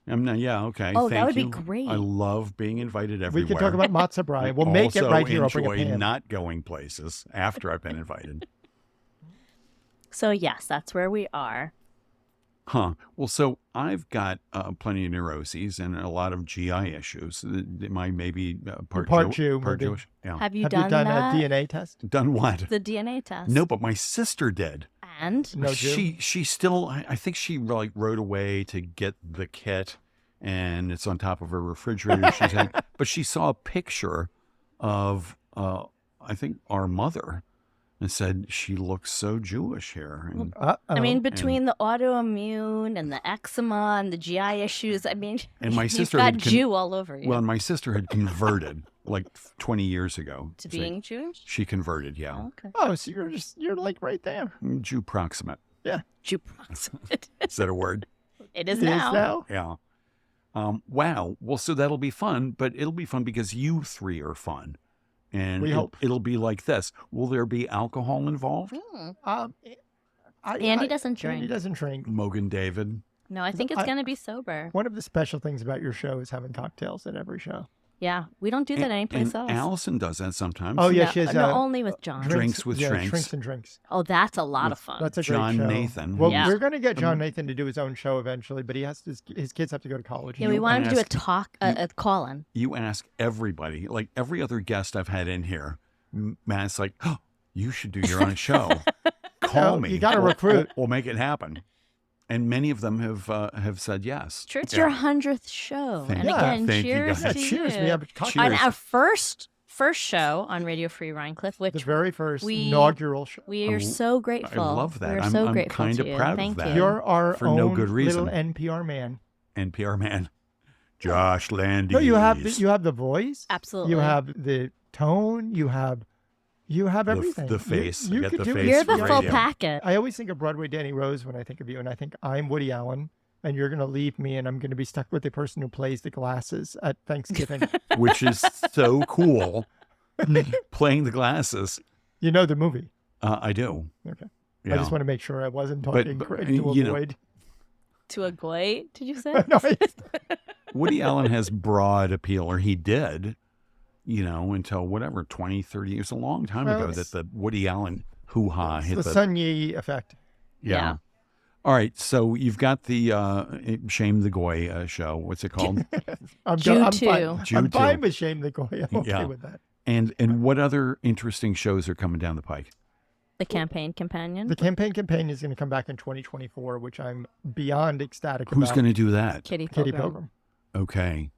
Speaker 1: Yeah, okay.
Speaker 3: Oh,
Speaker 1: Thank
Speaker 3: that would be
Speaker 1: you.
Speaker 3: great.
Speaker 1: I love being invited everywhere.
Speaker 2: We can talk about matzah brie. We'll
Speaker 1: I
Speaker 2: make it
Speaker 1: also
Speaker 2: right here. I'll bring a
Speaker 1: enjoy
Speaker 2: pan.
Speaker 1: not going places after I've been invited.
Speaker 3: So yes, that's where we are.
Speaker 1: Huh. Well, so I've got plenty of neuroses and a lot of GI issues. Am I maybe part
Speaker 2: Jew, maybe.
Speaker 1: Jewish? Yeah.
Speaker 3: Have you
Speaker 2: Have
Speaker 3: done
Speaker 2: you done
Speaker 3: that?
Speaker 2: a DNA test?
Speaker 1: Done what?
Speaker 3: The DNA test.
Speaker 1: No, but my sister did.
Speaker 3: And
Speaker 2: No Jew?
Speaker 1: She still, I think she like rode away to get the kit, and it's on top of her refrigerator. But she saw a picture of I think, our mother and said she looks so Jewish here. And,
Speaker 3: I mean, between the autoimmune and the eczema and the GI issues, I mean,
Speaker 1: and my
Speaker 3: you've
Speaker 1: sister
Speaker 3: got
Speaker 1: had
Speaker 3: Jew all over you.
Speaker 1: well, my sister had converted like 20 years ago.
Speaker 3: To being Jewish?
Speaker 1: She converted, yeah.
Speaker 3: Oh, okay.
Speaker 2: Oh, so you're like right there.
Speaker 1: Jew proximate.
Speaker 2: Yeah.
Speaker 3: Jew proximate.
Speaker 1: Is that a word?
Speaker 3: It is
Speaker 2: It is
Speaker 3: now.
Speaker 2: now.
Speaker 1: Yeah. Wow. Well, so that'll be fun, but it'll be fun because you three are fun. And
Speaker 2: We hope.
Speaker 1: it'll be like this. Will there be alcohol involved?
Speaker 3: Andy doesn't drink.
Speaker 2: Andy doesn't drink.
Speaker 1: Mogan David.
Speaker 3: No, I think it's going to be sober.
Speaker 2: One of the special things about your show is having cocktails at every show.
Speaker 3: Yeah, we don't do that anyplace else.
Speaker 1: Allison does that sometimes.
Speaker 2: Oh, yeah,
Speaker 3: no,
Speaker 2: she has
Speaker 3: no, only with John.
Speaker 1: Drinks with shrinks.
Speaker 2: Shrinks and drinks.
Speaker 3: Oh, that's a lot of fun.
Speaker 2: That's a
Speaker 1: John
Speaker 2: great show.
Speaker 1: Nathan.
Speaker 2: Well,
Speaker 3: Yeah.
Speaker 2: we're going to get John Nathan to do his own show eventually, but he has his kids have to go to college.
Speaker 3: Yeah, we want him to do
Speaker 1: ask-
Speaker 3: a call-in.
Speaker 1: You ask everybody, like every other guest I've had in here, Matt's like, oh, you should do your own show. Call
Speaker 2: No,
Speaker 1: me.
Speaker 2: you gotta recruit.
Speaker 1: We'll make it happen. And many of them have said yes.
Speaker 3: Sure, it's
Speaker 1: Yeah.
Speaker 3: your 100th show.
Speaker 1: Thank
Speaker 3: and
Speaker 2: you.
Speaker 3: again,
Speaker 1: Thank you,
Speaker 3: cheers
Speaker 1: guys.
Speaker 3: to
Speaker 2: Cheers.
Speaker 3: you.
Speaker 2: We have cocktails.
Speaker 3: On
Speaker 1: Cheers.
Speaker 3: our first show on Radio Free Rhinecliff,
Speaker 2: The
Speaker 3: which
Speaker 2: very first
Speaker 3: we-
Speaker 2: inaugural show.
Speaker 3: we are so grateful.
Speaker 1: I love that.
Speaker 3: We're
Speaker 1: I'm-
Speaker 3: so
Speaker 1: I'm
Speaker 3: grateful
Speaker 1: kinda
Speaker 3: to you.
Speaker 1: proud of
Speaker 3: Thank
Speaker 1: that.
Speaker 3: you.
Speaker 2: You're our
Speaker 1: For
Speaker 2: own
Speaker 1: no good reason.
Speaker 2: little NPR man.
Speaker 1: NPR man, Josh Landy.
Speaker 2: No, you have the voice.
Speaker 3: Absolutely.
Speaker 2: You have the tone. You have everything.
Speaker 1: the face.
Speaker 2: You
Speaker 1: I get
Speaker 2: could
Speaker 1: the
Speaker 2: do
Speaker 1: face
Speaker 3: You're
Speaker 2: it.
Speaker 3: the
Speaker 1: for
Speaker 3: full
Speaker 1: radio.
Speaker 3: packet.
Speaker 2: I always think of Broadway Danny Rose when I think of you, and I think I'm Woody Allen, and you're going to leave me, and I'm going to be stuck with the person who plays the glasses at Thanksgiving.
Speaker 1: Which is so cool. Playing the glasses.
Speaker 2: You know the movie.
Speaker 1: I do.
Speaker 2: Okay.
Speaker 1: Yeah.
Speaker 2: I just want to make sure I wasn't talking
Speaker 1: but,
Speaker 2: correct
Speaker 1: you
Speaker 2: to
Speaker 1: know,
Speaker 2: avoid.
Speaker 3: To a goy, did you say?
Speaker 2: No,
Speaker 1: Woody Allen has broad appeal, or he did, until whatever, 20, 30 years, a long time
Speaker 2: Well,
Speaker 1: ago, that the Woody Allen hoo-ha hit
Speaker 2: the
Speaker 1: the...
Speaker 2: Sun Yi effect.
Speaker 3: Yeah.
Speaker 1: All right, so you've got the Shame the Goy show. What's it called?
Speaker 2: I'm
Speaker 3: Jew
Speaker 2: I'm
Speaker 3: too.
Speaker 2: fine.
Speaker 1: Jew
Speaker 2: I'm fine
Speaker 1: too.
Speaker 2: with Shame the Goy. I'm okay
Speaker 1: Yeah.
Speaker 2: with that.
Speaker 1: And what other interesting shows are coming down the pike?
Speaker 3: The campaign companion.
Speaker 2: The campaign is going to come back in 2024, which I'm beyond ecstatic
Speaker 1: Who's
Speaker 2: about. going
Speaker 1: to do that?
Speaker 3: Kitty
Speaker 2: Kitty
Speaker 3: Pilgrim.
Speaker 2: Pilgrim.
Speaker 1: Okay.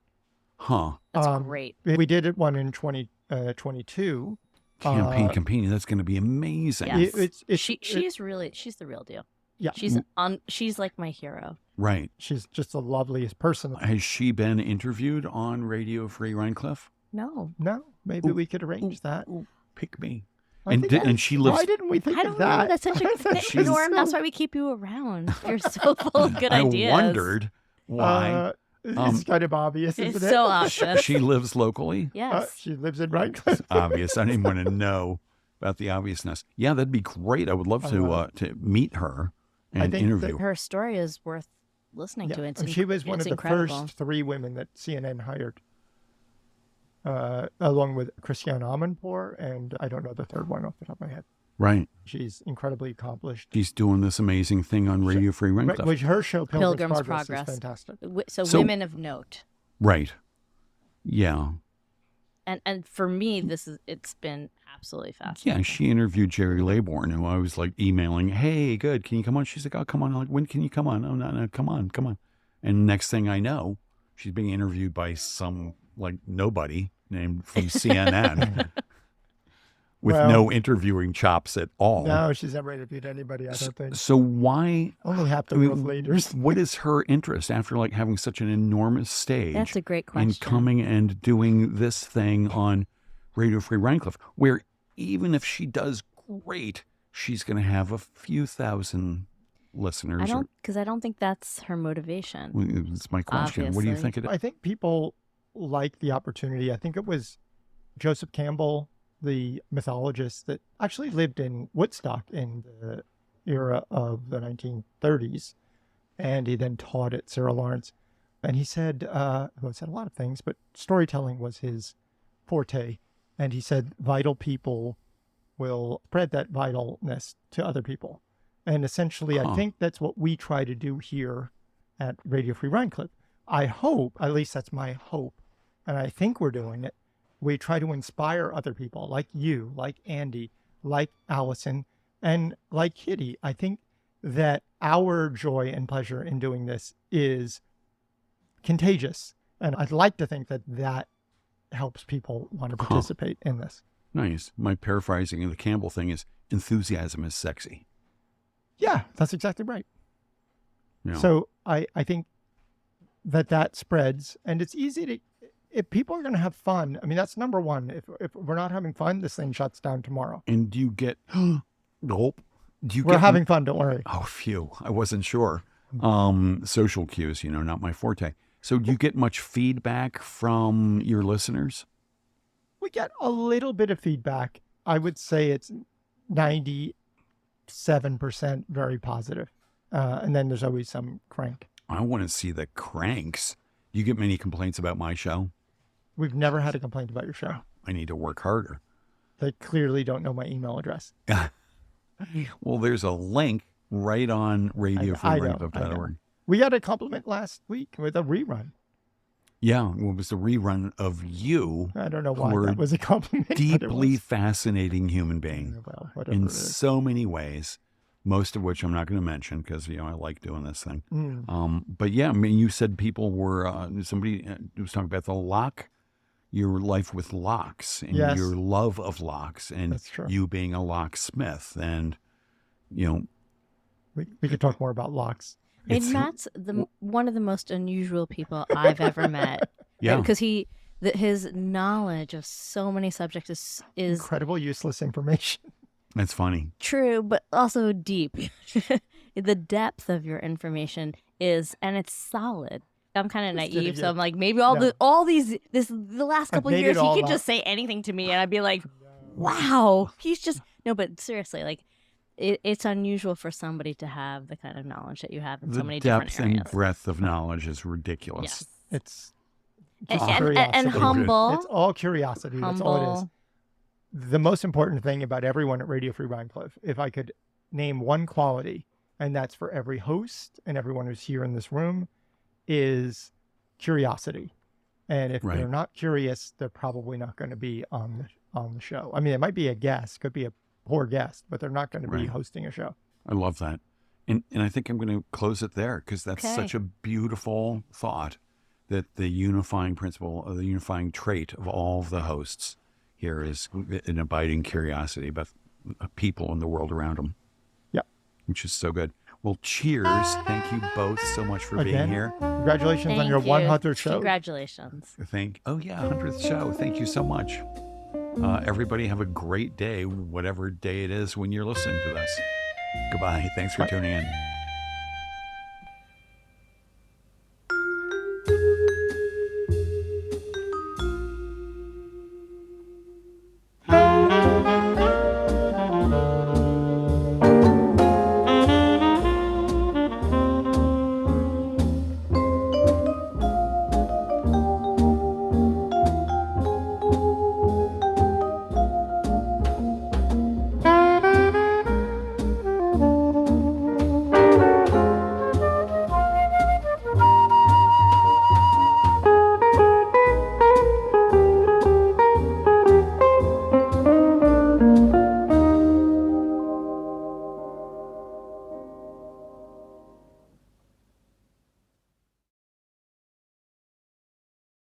Speaker 1: Huh.
Speaker 3: That's great.
Speaker 2: We did one in 2022.
Speaker 1: Campaign. That's going to be amazing.
Speaker 3: Yes.
Speaker 2: It's
Speaker 3: She's the real deal.
Speaker 2: Yeah.
Speaker 3: She's like my hero.
Speaker 1: Right.
Speaker 2: She's just the loveliest person.
Speaker 1: Has she been interviewed on Radio Free Rhinecliff?
Speaker 3: No.
Speaker 2: No, maybe
Speaker 1: Ooh.
Speaker 2: we could arrange that.
Speaker 1: Ooh, pick me.
Speaker 2: I
Speaker 1: And
Speaker 2: think
Speaker 1: did-
Speaker 2: that-
Speaker 1: and she lives-
Speaker 2: Why didn't we think
Speaker 3: I
Speaker 2: of
Speaker 3: don't know.
Speaker 2: that?
Speaker 3: That's such a
Speaker 1: She's-
Speaker 3: Norm. That's why we keep you around. You're so full of good
Speaker 1: I
Speaker 3: ideas.
Speaker 1: wondered why.
Speaker 2: It's kind of obvious,
Speaker 3: It's
Speaker 2: isn't it?
Speaker 3: so obvious.
Speaker 1: She lives locally?
Speaker 3: Yes.
Speaker 2: She lives in Rhinecliff.
Speaker 1: Obvious. I didn't want to know about the obviousness. Yeah, that'd be great. I would love to meet her
Speaker 2: I
Speaker 1: and
Speaker 2: think
Speaker 1: interview.
Speaker 3: Her story is worth listening to. It's
Speaker 2: she was one of
Speaker 3: it's
Speaker 2: the
Speaker 3: incredible.
Speaker 2: first 3 women that CNN hired, along with Christiane Amanpour, and I don't know the third one off the top of my head.
Speaker 1: Right.
Speaker 2: She's incredibly accomplished.
Speaker 1: She's doing this amazing thing on Radio Free Rhinecliff.
Speaker 2: Which her show, Pilgrim's,
Speaker 3: Pilgrim's
Speaker 2: Progress,
Speaker 3: Progress.
Speaker 2: is fantastic.
Speaker 1: So-
Speaker 3: Women of note.
Speaker 1: Right. Yeah.
Speaker 3: And for me, it's been absolutely fascinating.
Speaker 1: Yeah, she interviewed Jerry Laybourne, who I was like emailing, hey, good, can you come on? She's like, oh, come on. I'm like, when can you come on? Oh, no, come on. And next thing I know, she's being interviewed by some, like, nobody named from CNN with no interviewing chops at all.
Speaker 2: No, she's never interviewed anybody, I don't think.
Speaker 1: So why...
Speaker 2: Only half the world's leaders.
Speaker 1: What is her interest after, like, having such an enormous stage?
Speaker 3: That's a great question.
Speaker 1: And coming and doing this thing on Radio Free Rhinecliff, where even if she does great, she's going to have a few thousand listeners.
Speaker 3: I don't think that's her motivation.
Speaker 1: That's my question. What do you
Speaker 3: Obviously.
Speaker 1: think it is?
Speaker 2: I think people like the opportunity. I think it was Joseph Campbell, the mythologist that actually lived in Woodstock in the era of the 1930s. And he then taught at Sarah Lawrence. And he said, he said a lot of things, but storytelling was his forte. And he said, vital people will spread that vitalness to other people. And essentially, I think that's what we try to do here at Radio Free Rhinecliff. I hope, at least that's my hope, and I think we're doing it. We try to inspire other people like you, like Andy, like Allison, and like Kitty. I think that our joy and pleasure in doing this is contagious. And I'd like to think that that helps people want to participate in this.
Speaker 1: Nice. My paraphrasing of the Campbell thing is enthusiasm is sexy.
Speaker 2: Yeah, that's exactly right.
Speaker 1: You know?
Speaker 2: So I think that spreads, and it's easy to, if people are going to have fun, I mean, that's number one. If we're not having fun, this thing shuts down tomorrow.
Speaker 1: And do you get, nope.
Speaker 2: We're having fun, don't worry.
Speaker 1: Oh, phew. I wasn't sure. Social cues, not my forte. So do you get much feedback from your listeners?
Speaker 2: We get a little bit of feedback. I would say it's 97% very positive. And then there's always some crank.
Speaker 1: I want to see the cranks. Do you get many complaints about my show?
Speaker 2: We've never had a complaint about your show.
Speaker 1: I need to work harder.
Speaker 2: They clearly don't know my email address.
Speaker 1: Well, there's a link right on radiofreerunning.org.
Speaker 2: We got a compliment last week with a rerun.
Speaker 1: Yeah, well, it was a rerun of you.
Speaker 2: I don't know why that was a compliment.
Speaker 1: Deeply fascinating human being in
Speaker 2: so
Speaker 1: many ways, most of which I'm not going to mention because, I like doing this thing.
Speaker 2: Mm.
Speaker 1: But yeah, I mean, you said people were, somebody was talking about the lock, your life with locks and your love of locks and you being a locksmith. And,
Speaker 2: we could talk more about locks.
Speaker 3: And Matt's one of the most unusual people I've ever met.
Speaker 1: Yeah.
Speaker 3: Because his knowledge of so many subjects is
Speaker 2: incredible, useless information.
Speaker 1: That's funny.
Speaker 3: True, but also deep. The depth of your information and it's solid. I'm kind of naive, so I'm like, maybe the last couple of years he could just say anything to me, and I'd be like, wow, he's just but seriously, like. It's unusual for somebody to have the kind of knowledge that you have in so many different areas.
Speaker 1: The depth and breadth of knowledge is ridiculous.
Speaker 3: Yes.
Speaker 2: It's
Speaker 3: and humble.
Speaker 2: It's all curiosity. That's all it is. The most important thing about everyone at Radio Free Rhinecliff, if I could name one quality, and that's for every host and everyone who's here in this room, is curiosity. And if they're not curious, they're probably not going to be on the show. I mean, it might be a guest, could be a poor guest, but they're not going to be hosting a show.
Speaker 1: I love that. And I think I'm going to close it there because that's such a beautiful thought that the unifying principle, the unifying trait of all of the hosts here is an abiding curiosity about people and the world around them.
Speaker 2: Yeah.
Speaker 1: Which is so good. Well, cheers. Thank you both so much for being here.
Speaker 2: Congratulations on your 100th show.
Speaker 3: Congratulations.
Speaker 1: 100th show. Thank you so much. Everybody have a great day, whatever day it is when you're listening to this. Goodbye. Thanks for tuning in.